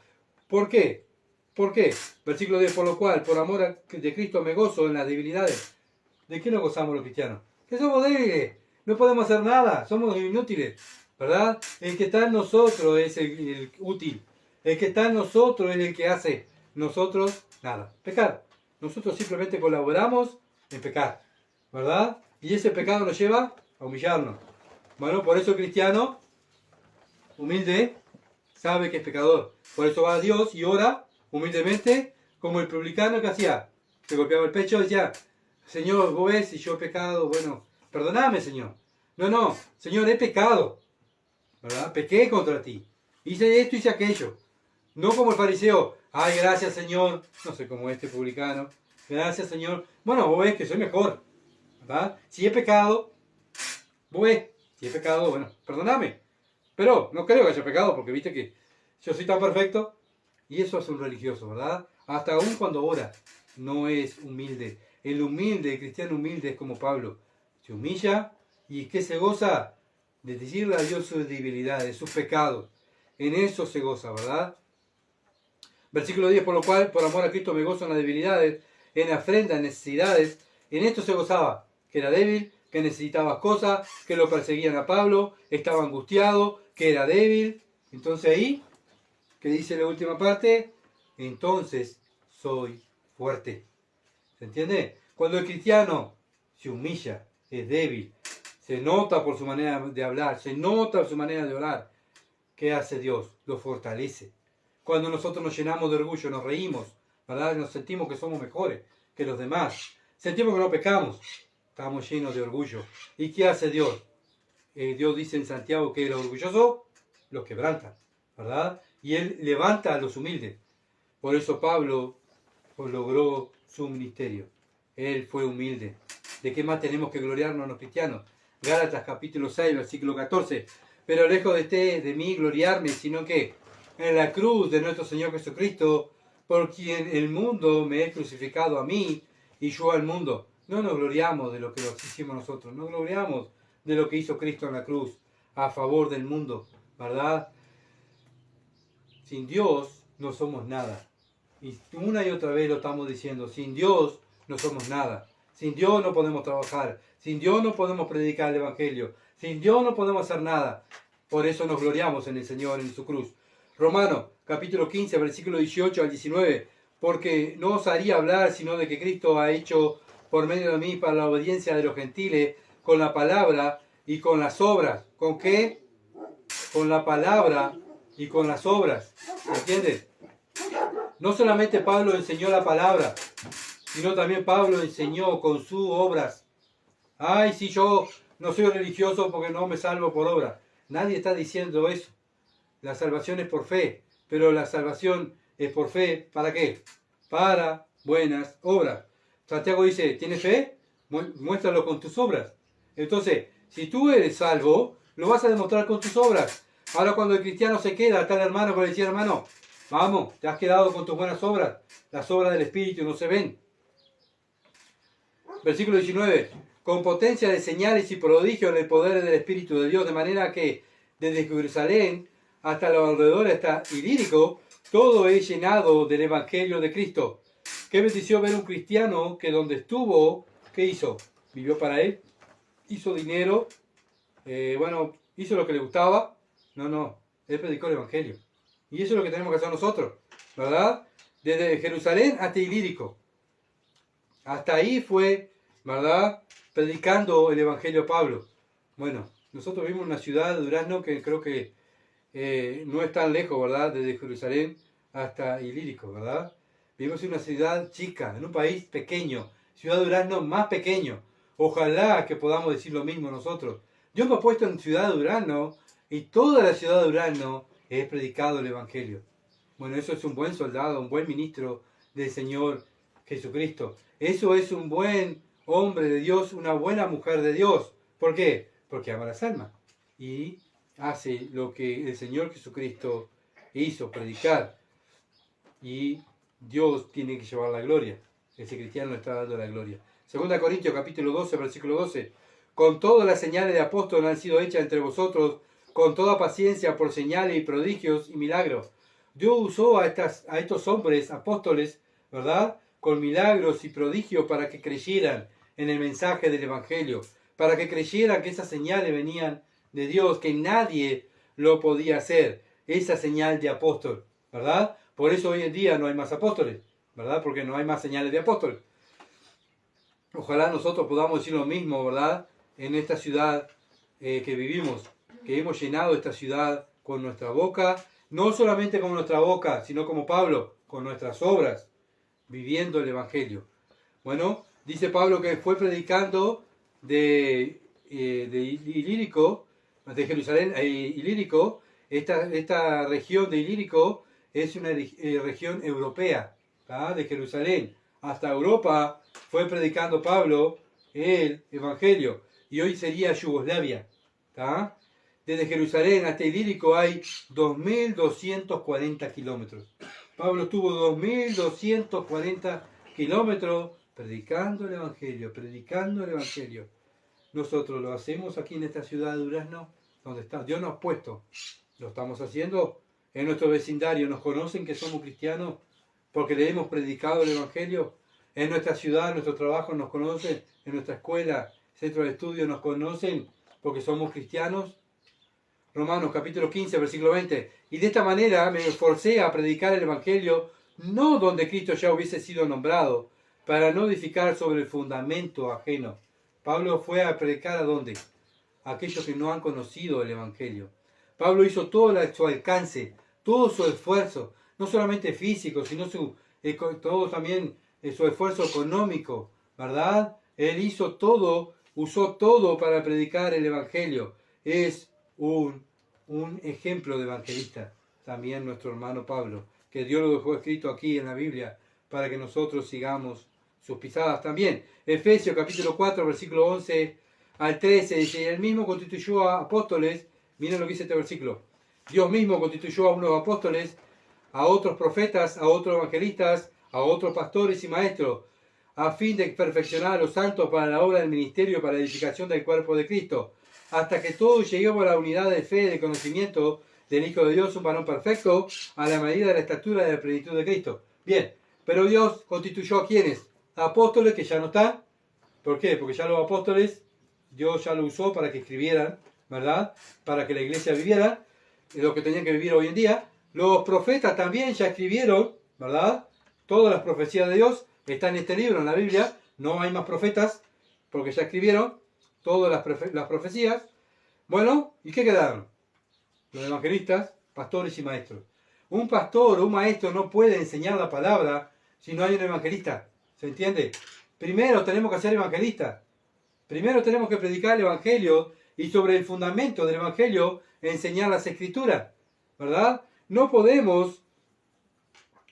¿Por qué? ¿Por qué? Versículo 10, por lo cual, por amor de Cristo me gozo en las debilidades. ¿De qué nos gozamos los cristianos? Que somos débiles, no podemos hacer nada, somos inútiles, ¿verdad? El que está en nosotros es el útil, el que está en nosotros es el que hace, nosotros nada, pecar. Nosotros simplemente colaboramos en pecar, ¿verdad? Y ese pecado nos lleva a humillarnos. Bueno, por eso el cristiano humilde sabe que es pecador. Por eso va a Dios y ora humildemente, como el publicano que hacía. Se golpeaba el pecho y decía, Señor, vos ves si yo he pecado, bueno, perdóname, Señor. No, Señor, he pecado, ¿verdad? Pequé contra ti. Hice esto, hice aquello. No como el fariseo, ay, gracias, Señor. No sé cómo este publicano. Gracias, Señor. Bueno, vos ves que soy mejor, ¿verdad? Si he pecado, vos ves, si he pecado, bueno, perdóname. Pero no creo que haya pecado, porque viste que yo soy tan perfecto. Y eso es un religioso, ¿verdad? Hasta aún cuando ora, no es humilde. El humilde, el cristiano humilde es como Pablo. Se humilla y ¿qué se goza? De decirle a Dios sus debilidades, sus pecados. En eso se goza, ¿verdad? Versículo 10, por lo cual, por amor a Cristo me gozo en las debilidades, en afrentas, en necesidades. En esto se gozaba, que era débil, que necesitaba cosas, que lo perseguían a Pablo, estaba angustiado, que era débil. Entonces ahí, ¿qué dice la última parte? Entonces soy fuerte. ¿Se entiende? Cuando el cristiano se humilla, es débil, se nota por su manera de hablar, se nota por su manera de orar, ¿qué hace Dios? Lo fortalece. Cuando nosotros nos llenamos de orgullo, nos reímos, ¿verdad? Nos sentimos que somos mejores que los demás. Sentimos que no pecamos. Estamos llenos de orgullo. ¿Y qué hace Dios? Dios dice en Santiago que los orgullosos los quebranta, ¿verdad? Y Él levanta a los humildes. Por eso Pablo logró su ministerio. Él fue humilde. ¿De qué más tenemos que gloriarnos los cristianos? Gálatas capítulo 6, versículo 14. Pero lejos de mí gloriarme, sino que en la cruz de nuestro Señor Jesucristo, por quien el mundo me es crucificado a mí y yo al mundo. No nos gloriamos de lo que hicimos nosotros, nos gloriamos de lo que hizo Cristo en la cruz a favor del mundo, ¿verdad? Sin Dios no somos nada. Y una y otra vez lo estamos diciendo, sin Dios no somos nada. Sin Dios no podemos trabajar, sin Dios no podemos predicar el Evangelio, sin Dios no podemos hacer nada. Por eso nos gloriamos en el Señor, en su cruz. Romanos, capítulo 15, versículo 18 al 19. Porque no os haría hablar sino de que Cristo ha hecho por medio de mí para la obediencia de los gentiles, con la palabra y con las obras. ¿Con qué? Con la palabra y con las obras. ¿Entiendes? No solamente Pablo enseñó la palabra, sino también Pablo enseñó con sus obras. Ay, si yo no soy religioso porque no me salvo por obra. Nadie está diciendo eso. La salvación es por fe, pero la salvación es por fe, ¿para qué? Para buenas obras. Santiago dice, ¿tienes fe? Muéstralo con tus obras. Entonces, si tú eres salvo, lo vas a demostrar con tus obras. Ahora cuando el cristiano se queda, está el hermano para decir, hermano, vamos, te has quedado con tus buenas obras. Las obras del Espíritu no se ven. Versículo 19. Con potencia de señales y prodigios en el poder del Espíritu de Dios, de manera que desde Jerusalén hasta los alrededores, hasta Ilírico, todo es llenado del Evangelio de Cristo. Qué bendición ver un cristiano que donde estuvo, ¿qué hizo? Vivió para él, hizo dinero, hizo lo que le gustaba. No, él predicó el Evangelio. Y eso es lo que tenemos que hacer nosotros, ¿verdad? Desde Jerusalén hasta Ilírico. Hasta ahí fue, ¿verdad? Predicando el Evangelio Pablo. Bueno, nosotros vivimos en una ciudad de Durazno que creo que no es tan lejos, ¿verdad? Desde Jerusalén hasta Ilírico, ¿verdad? Vivimos en una ciudad chica, en un país pequeño, Ciudad de Durazno más pequeño. Ojalá que podamos decir lo mismo nosotros. Yo me he puesto en Ciudad de Durazno y toda la ciudad de Durazno he predicado el Evangelio. Bueno, eso es un buen soldado, un buen ministro del Señor Jesucristo. Eso es un buen hombre de Dios, una buena mujer de Dios. ¿Por qué? Porque ama las almas y hace lo que el Señor Jesucristo hizo, predicar. Y Dios tiene que llevar la gloria. Ese cristiano está dando la gloria. 2 Corintios capítulo 12, versículo 12. Con todas las señales de apóstol han sido hechas entre vosotros, con toda paciencia por señales y prodigios y milagros. Dios usó a estos hombres, apóstoles, ¿verdad? Con milagros y prodigios para que creyeran en el mensaje del Evangelio, para que creyeran que esas señales venían de Dios, que nadie lo podía hacer. Esa señal de apóstol, ¿verdad? Por eso hoy en día no hay más apóstoles, ¿verdad? Porque no hay más señales de apóstoles. Ojalá nosotros podamos decir lo mismo, ¿verdad? En esta ciudad que vivimos, que hemos llenado esta ciudad con nuestra boca, no solamente con nuestra boca, sino como Pablo, con nuestras obras, viviendo el Evangelio. Bueno, dice Pablo que fue predicando de Ilírico, de Jerusalén a Ilírico. Esta región de Ilírico es una región europea, ¿tá? De Jerusalén hasta Europa fue predicando Pablo el Evangelio, y hoy sería Yugoslavia, ¿tá? Desde Jerusalén hasta Ilírico hay 2.240 kilómetros. Pablo estuvo 2.240 kilómetros predicando el Evangelio. Nosotros lo hacemos aquí en esta ciudad de Durazno, donde está. Dios nos ha puesto. Lo estamos haciendo en nuestro vecindario. Nos conocen que somos cristianos porque le hemos predicado el Evangelio. En nuestra ciudad, en nuestro trabajo nos conocen. En nuestra escuela, centro de estudio nos conocen porque somos cristianos. Romanos capítulo 15, versículo 20. Y de esta manera me esforcé a predicar el Evangelio, no donde Cristo ya hubiese sido nombrado, para no edificar sobre el fundamento ajeno. Pablo fue a predicar ¿a dónde? A aquellos que no han conocido el Evangelio. Pablo hizo todo a su alcance, todo su esfuerzo, no solamente físico, sino todo también su esfuerzo económico, ¿verdad? Él hizo todo, usó todo para predicar el Evangelio. Es un ejemplo de evangelista, también nuestro hermano Pablo, que Dios lo dejó escrito aquí en la Biblia para que nosotros sigamos sus pisadas también. Efesios capítulo 4, versículo 11 al 13, dice, él mismo constituyó a apóstoles, miren lo que dice este versículo, Dios mismo constituyó a unos apóstoles, a otros profetas, a otros evangelistas, a otros pastores y maestros, a fin de perfeccionar a los santos para la obra del ministerio, para la edificación del cuerpo de Cristo, hasta que todos lleguemos a la unidad de fe y de conocimiento del Hijo de Dios, un varón perfecto, a la medida de la estatura de la plenitud de Cristo. Bien, pero Dios constituyó a quienes? A apóstoles que ya no están. ¿Por qué? Porque ya los apóstoles, Dios ya lo usó para que escribieran, ¿verdad? Para que la iglesia viviera, lo que tenían que vivir hoy en día. Los profetas también ya escribieron, ¿verdad? Todas las profecías de Dios están en este libro, en la Biblia. No hay más profetas, porque ya escribieron todas las profecías. Bueno, ¿y qué quedaron? Los evangelistas, pastores y maestros. Un pastor o un maestro no puede enseñar la palabra si no hay un evangelista. ¿Se entiende? Primero tenemos que ser evangelistas. Primero tenemos que predicar el Evangelio y sobre el fundamento del Evangelio enseñar las Escrituras. ¿Verdad? No podemos,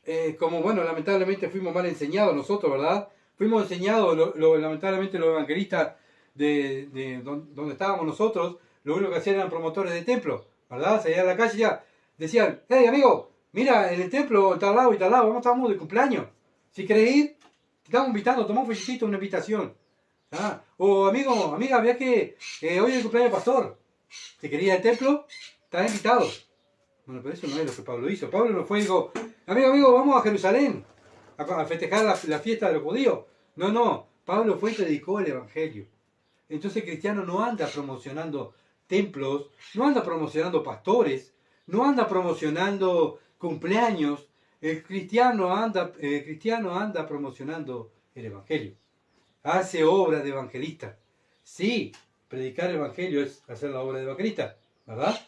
lamentablemente fuimos mal enseñados nosotros, ¿verdad? Fuimos enseñados, lamentablemente los evangelistas de donde estábamos nosotros, lo único que hacían eran promotores de templo, ¿verdad? Salían a la calle y ya decían, hey amigo, mira, en el templo tal lado y tal lado, estamos de cumpleaños. Si querés ir, te estamos invitando, toma un folletito, una invitación. ¿Ah? O amigo, amiga, vea que hoy es el cumpleaños del pastor. Si querés ir al templo, estás invitado. Bueno, pero eso no es lo que Pablo hizo. Pablo no fue y dijo, amigo, vamos a Jerusalén a festejar la fiesta de los judíos. No, no. Pablo fue y predicó el Evangelio. Entonces el cristiano no anda promocionando templos, no anda promocionando pastores, no anda promocionando cumpleaños. El cristiano anda promocionando el Evangelio. Hace obra de evangelista. Sí, predicar el Evangelio es hacer la obra de evangelista, ¿verdad?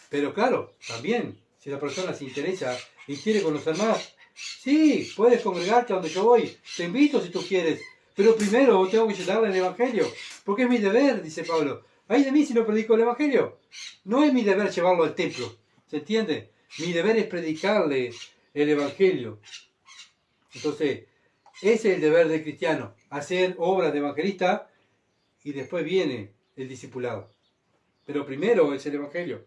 Pero claro, también, si la persona se interesa y quiere conocer más, sí, puedes congregarte a donde yo voy, te invito si tú quieres, pero primero tengo que darle el Evangelio, porque es mi deber, dice Pablo. Ay de mí si no predico el Evangelio. No es mi deber llevarlo al templo, ¿se entiende? Mi deber es predicarle el Evangelio. Entonces, ese es el deber del cristiano, hacer obras de evangelista y después viene el discipulado. Pero primero es el Evangelio,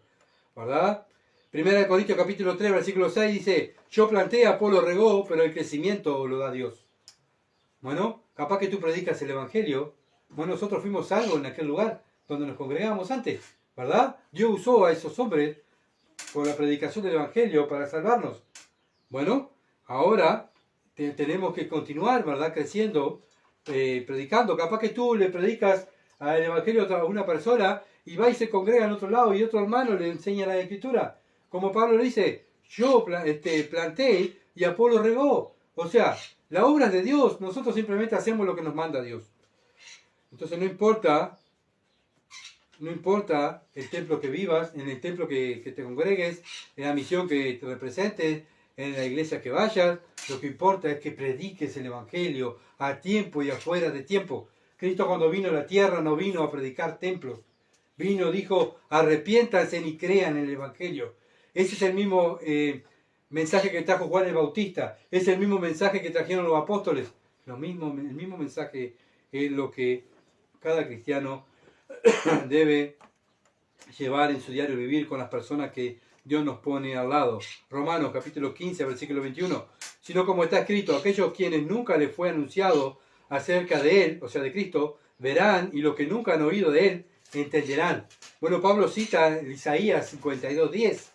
¿verdad? Primera de Corintios capítulo 3, versículo 6 dice, yo planté, Apolo regó, pero el crecimiento lo da Dios. Bueno, capaz que tú predicas el Evangelio. Bueno, nosotros fuimos salvos en aquel lugar donde nos congregábamos antes, ¿verdad? Dios usó a esos hombres por la predicación del Evangelio para salvarnos. Bueno, ahora tenemos que continuar, ¿verdad? Creciendo, predicando. Capaz que tú le predicas el Evangelio a una persona y va y se congrega en otro lado y otro hermano le enseña la Escritura. Como Pablo le dice, yo planté y Apolo regó. O sea, la obra es de Dios, nosotros simplemente hacemos lo que nos manda Dios. Entonces no importa el templo que vivas, en el templo que te congregues, en la misión que te representes, en la iglesia que vayas, lo que importa es que prediques el Evangelio a tiempo y afuera de tiempo. Cristo cuando vino a la tierra no vino a predicar templos, dijo, arrepiéntanse y crean en el Evangelio. Ese es el mismo mensaje que trajo Juan el Bautista, es el mismo mensaje que trajeron los apóstoles. El mismo mensaje es lo que cada cristiano debe llevar en su diario vivir con las personas que Dios nos pone al lado. Romanos capítulo 15, versículo 21. Sino como está escrito, aquellos quienes nunca les fue anunciado acerca de Él, o sea de Cristo, verán, y los que nunca han oído de Él, entenderán. Bueno, Pablo cita Isaías 52:10.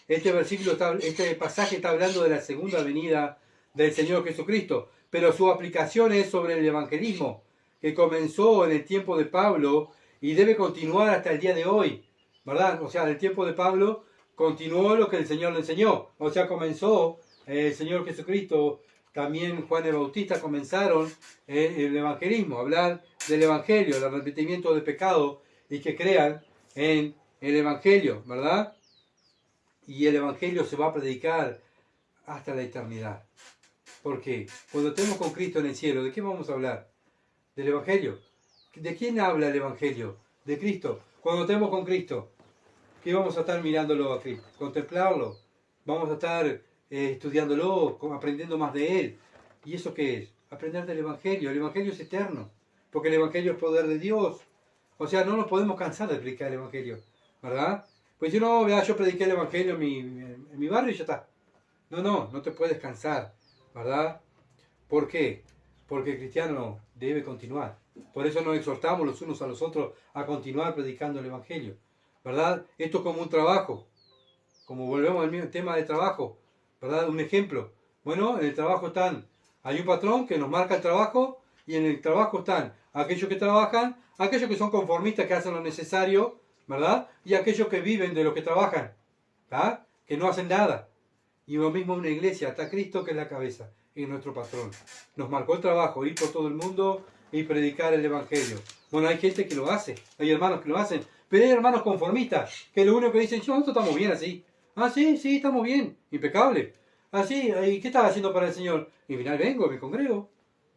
Este pasaje está hablando de la segunda venida del Señor Jesucristo, pero su aplicación es sobre el evangelismo, que comenzó en el tiempo de Pablo y debe continuar hasta el día de hoy, ¿verdad? O sea, en el tiempo de Pablo continuó lo que el Señor le enseñó, o sea, comenzó el Señor Jesucristo, también Juan el Bautista comenzaron el evangelismo, hablar del evangelio, del arrepentimiento de pecado y que crean en el evangelio, ¿verdad? Y el evangelio se va a predicar hasta la eternidad. Porque cuando estemos con Cristo en el cielo, ¿de qué vamos a hablar? Del evangelio. ¿De quién habla el evangelio? De Cristo. Cuando estemos con Cristo, ¿qué vamos a estar mirándolo a Cristo? Contemplarlo. Vamos a estar estudiándolo, aprendiendo más de Él. ¿Y eso qué es? Aprender del evangelio. El evangelio es eterno. Porque el evangelio es poder de Dios. O sea, no nos podemos cansar de predicar el evangelio. ¿Verdad? Pues yo prediqué el evangelio en mi barrio y ya está. No te puedes cansar. ¿Verdad? ¿Por qué? Porque el cristiano debe continuar. Por eso nos exhortamos los unos a los otros a continuar predicando el Evangelio. ¿Verdad? Esto es como un trabajo. Como volvemos al mismo tema de trabajo. ¿Verdad? Un ejemplo. Bueno, en el trabajo hay un patrón que nos marca el trabajo y en el trabajo están aquellos que trabajan, aquellos que son conformistas que hacen lo necesario, ¿verdad? Y aquellos que viven de lo que trabajan, ¿verdad? Que no hacen nada. Y lo mismo en una iglesia, está Cristo que es la cabeza, es nuestro patrón. Nos marcó el trabajo, ir por todo el mundo y predicar el Evangelio. Bueno, hay gente que lo hace, hay hermanos que lo hacen, pero hay hermanos conformistas, que lo único que dicen, nosotros estamos bien así. Ah, sí, estamos bien, impecable. Ah, sí, ¿y qué estás haciendo para el Señor? Y al final vengo, me congrego.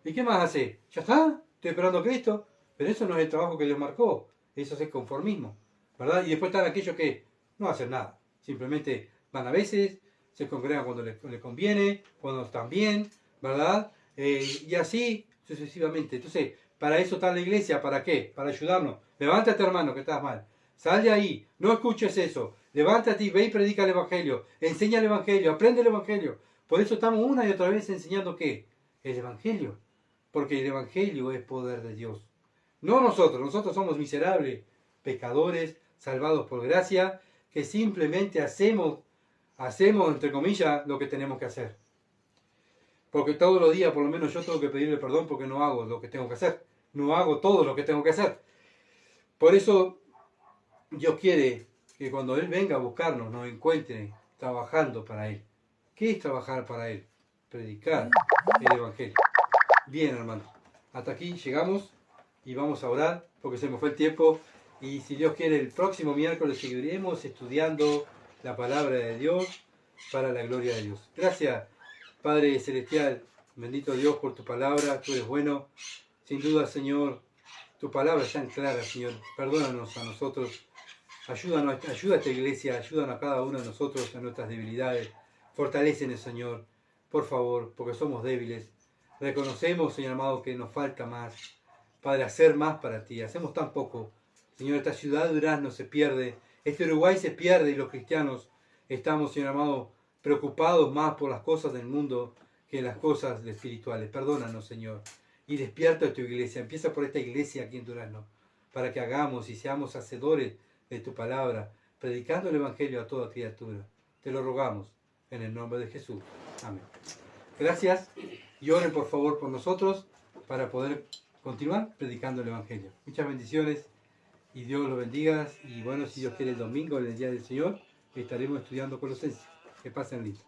¿Y qué más hace? Ya está, estoy esperando a Cristo. Pero eso no es el trabajo que Dios marcó, eso es el conformismo, ¿verdad? Y después están aquellos que no hacen nada, simplemente van a veces, se congregan cuando les conviene, cuando están bien, ¿verdad? Y así sucesivamente. Entonces, para eso está la iglesia, ¿para qué? Para ayudarnos. Levántate, hermano, que estás mal. Sal de ahí, no escuches eso. Levántate y ve y predica el Evangelio. Enseña el Evangelio, aprende el Evangelio. Por eso estamos una y otra vez enseñando ¿qué? El Evangelio. Porque el Evangelio es poder de Dios. No nosotros somos miserables, pecadores, salvados por gracia, que simplemente hacemos, entre comillas, lo que tenemos que hacer. Porque todos los días, por lo menos yo tengo que pedirle perdón porque no hago lo que tengo que hacer. No hago todo lo que tengo que hacer. Por eso Dios quiere que cuando Él venga a buscarnos, nos encuentre trabajando para Él. ¿Qué es trabajar para Él? Predicar el Evangelio. Bien, hermano. Hasta aquí llegamos y vamos a orar porque se me fue el tiempo. Y si Dios quiere, el próximo miércoles seguiremos estudiando la palabra de Dios para la gloria de Dios. Gracias, Padre Celestial. Bendito Dios por tu palabra. Tú eres bueno. Sin duda, Señor, tu palabra es tan clara, Señor. Perdónanos a nosotros. Ayúdanos, ayuda a esta iglesia, ayúdanos a cada uno de nosotros en nuestras debilidades. Fortalécenos, Señor, por favor, porque somos débiles. Reconocemos, Señor amado, que nos falta más. Padre, hacer más para ti. Hacemos tan poco. Señor, esta ciudad de Durazno se pierde. Este Uruguay se pierde y los cristianos estamos, Señor amado, preocupados más por las cosas del mundo que las cosas espirituales. Perdónanos, Señor. Y despierta a tu iglesia. Empieza por esta iglesia aquí en Durazno, para que hagamos y seamos hacedores de tu palabra, predicando el Evangelio a toda criatura. Te lo rogamos en el nombre de Jesús. Amén. Gracias y oren por favor por nosotros para poder continuar predicando el Evangelio. Muchas bendiciones y Dios los bendiga. Y bueno, si Dios quiere, el domingo, en el Día del Señor, estaremos estudiando Colosenses. Que pasen lindo.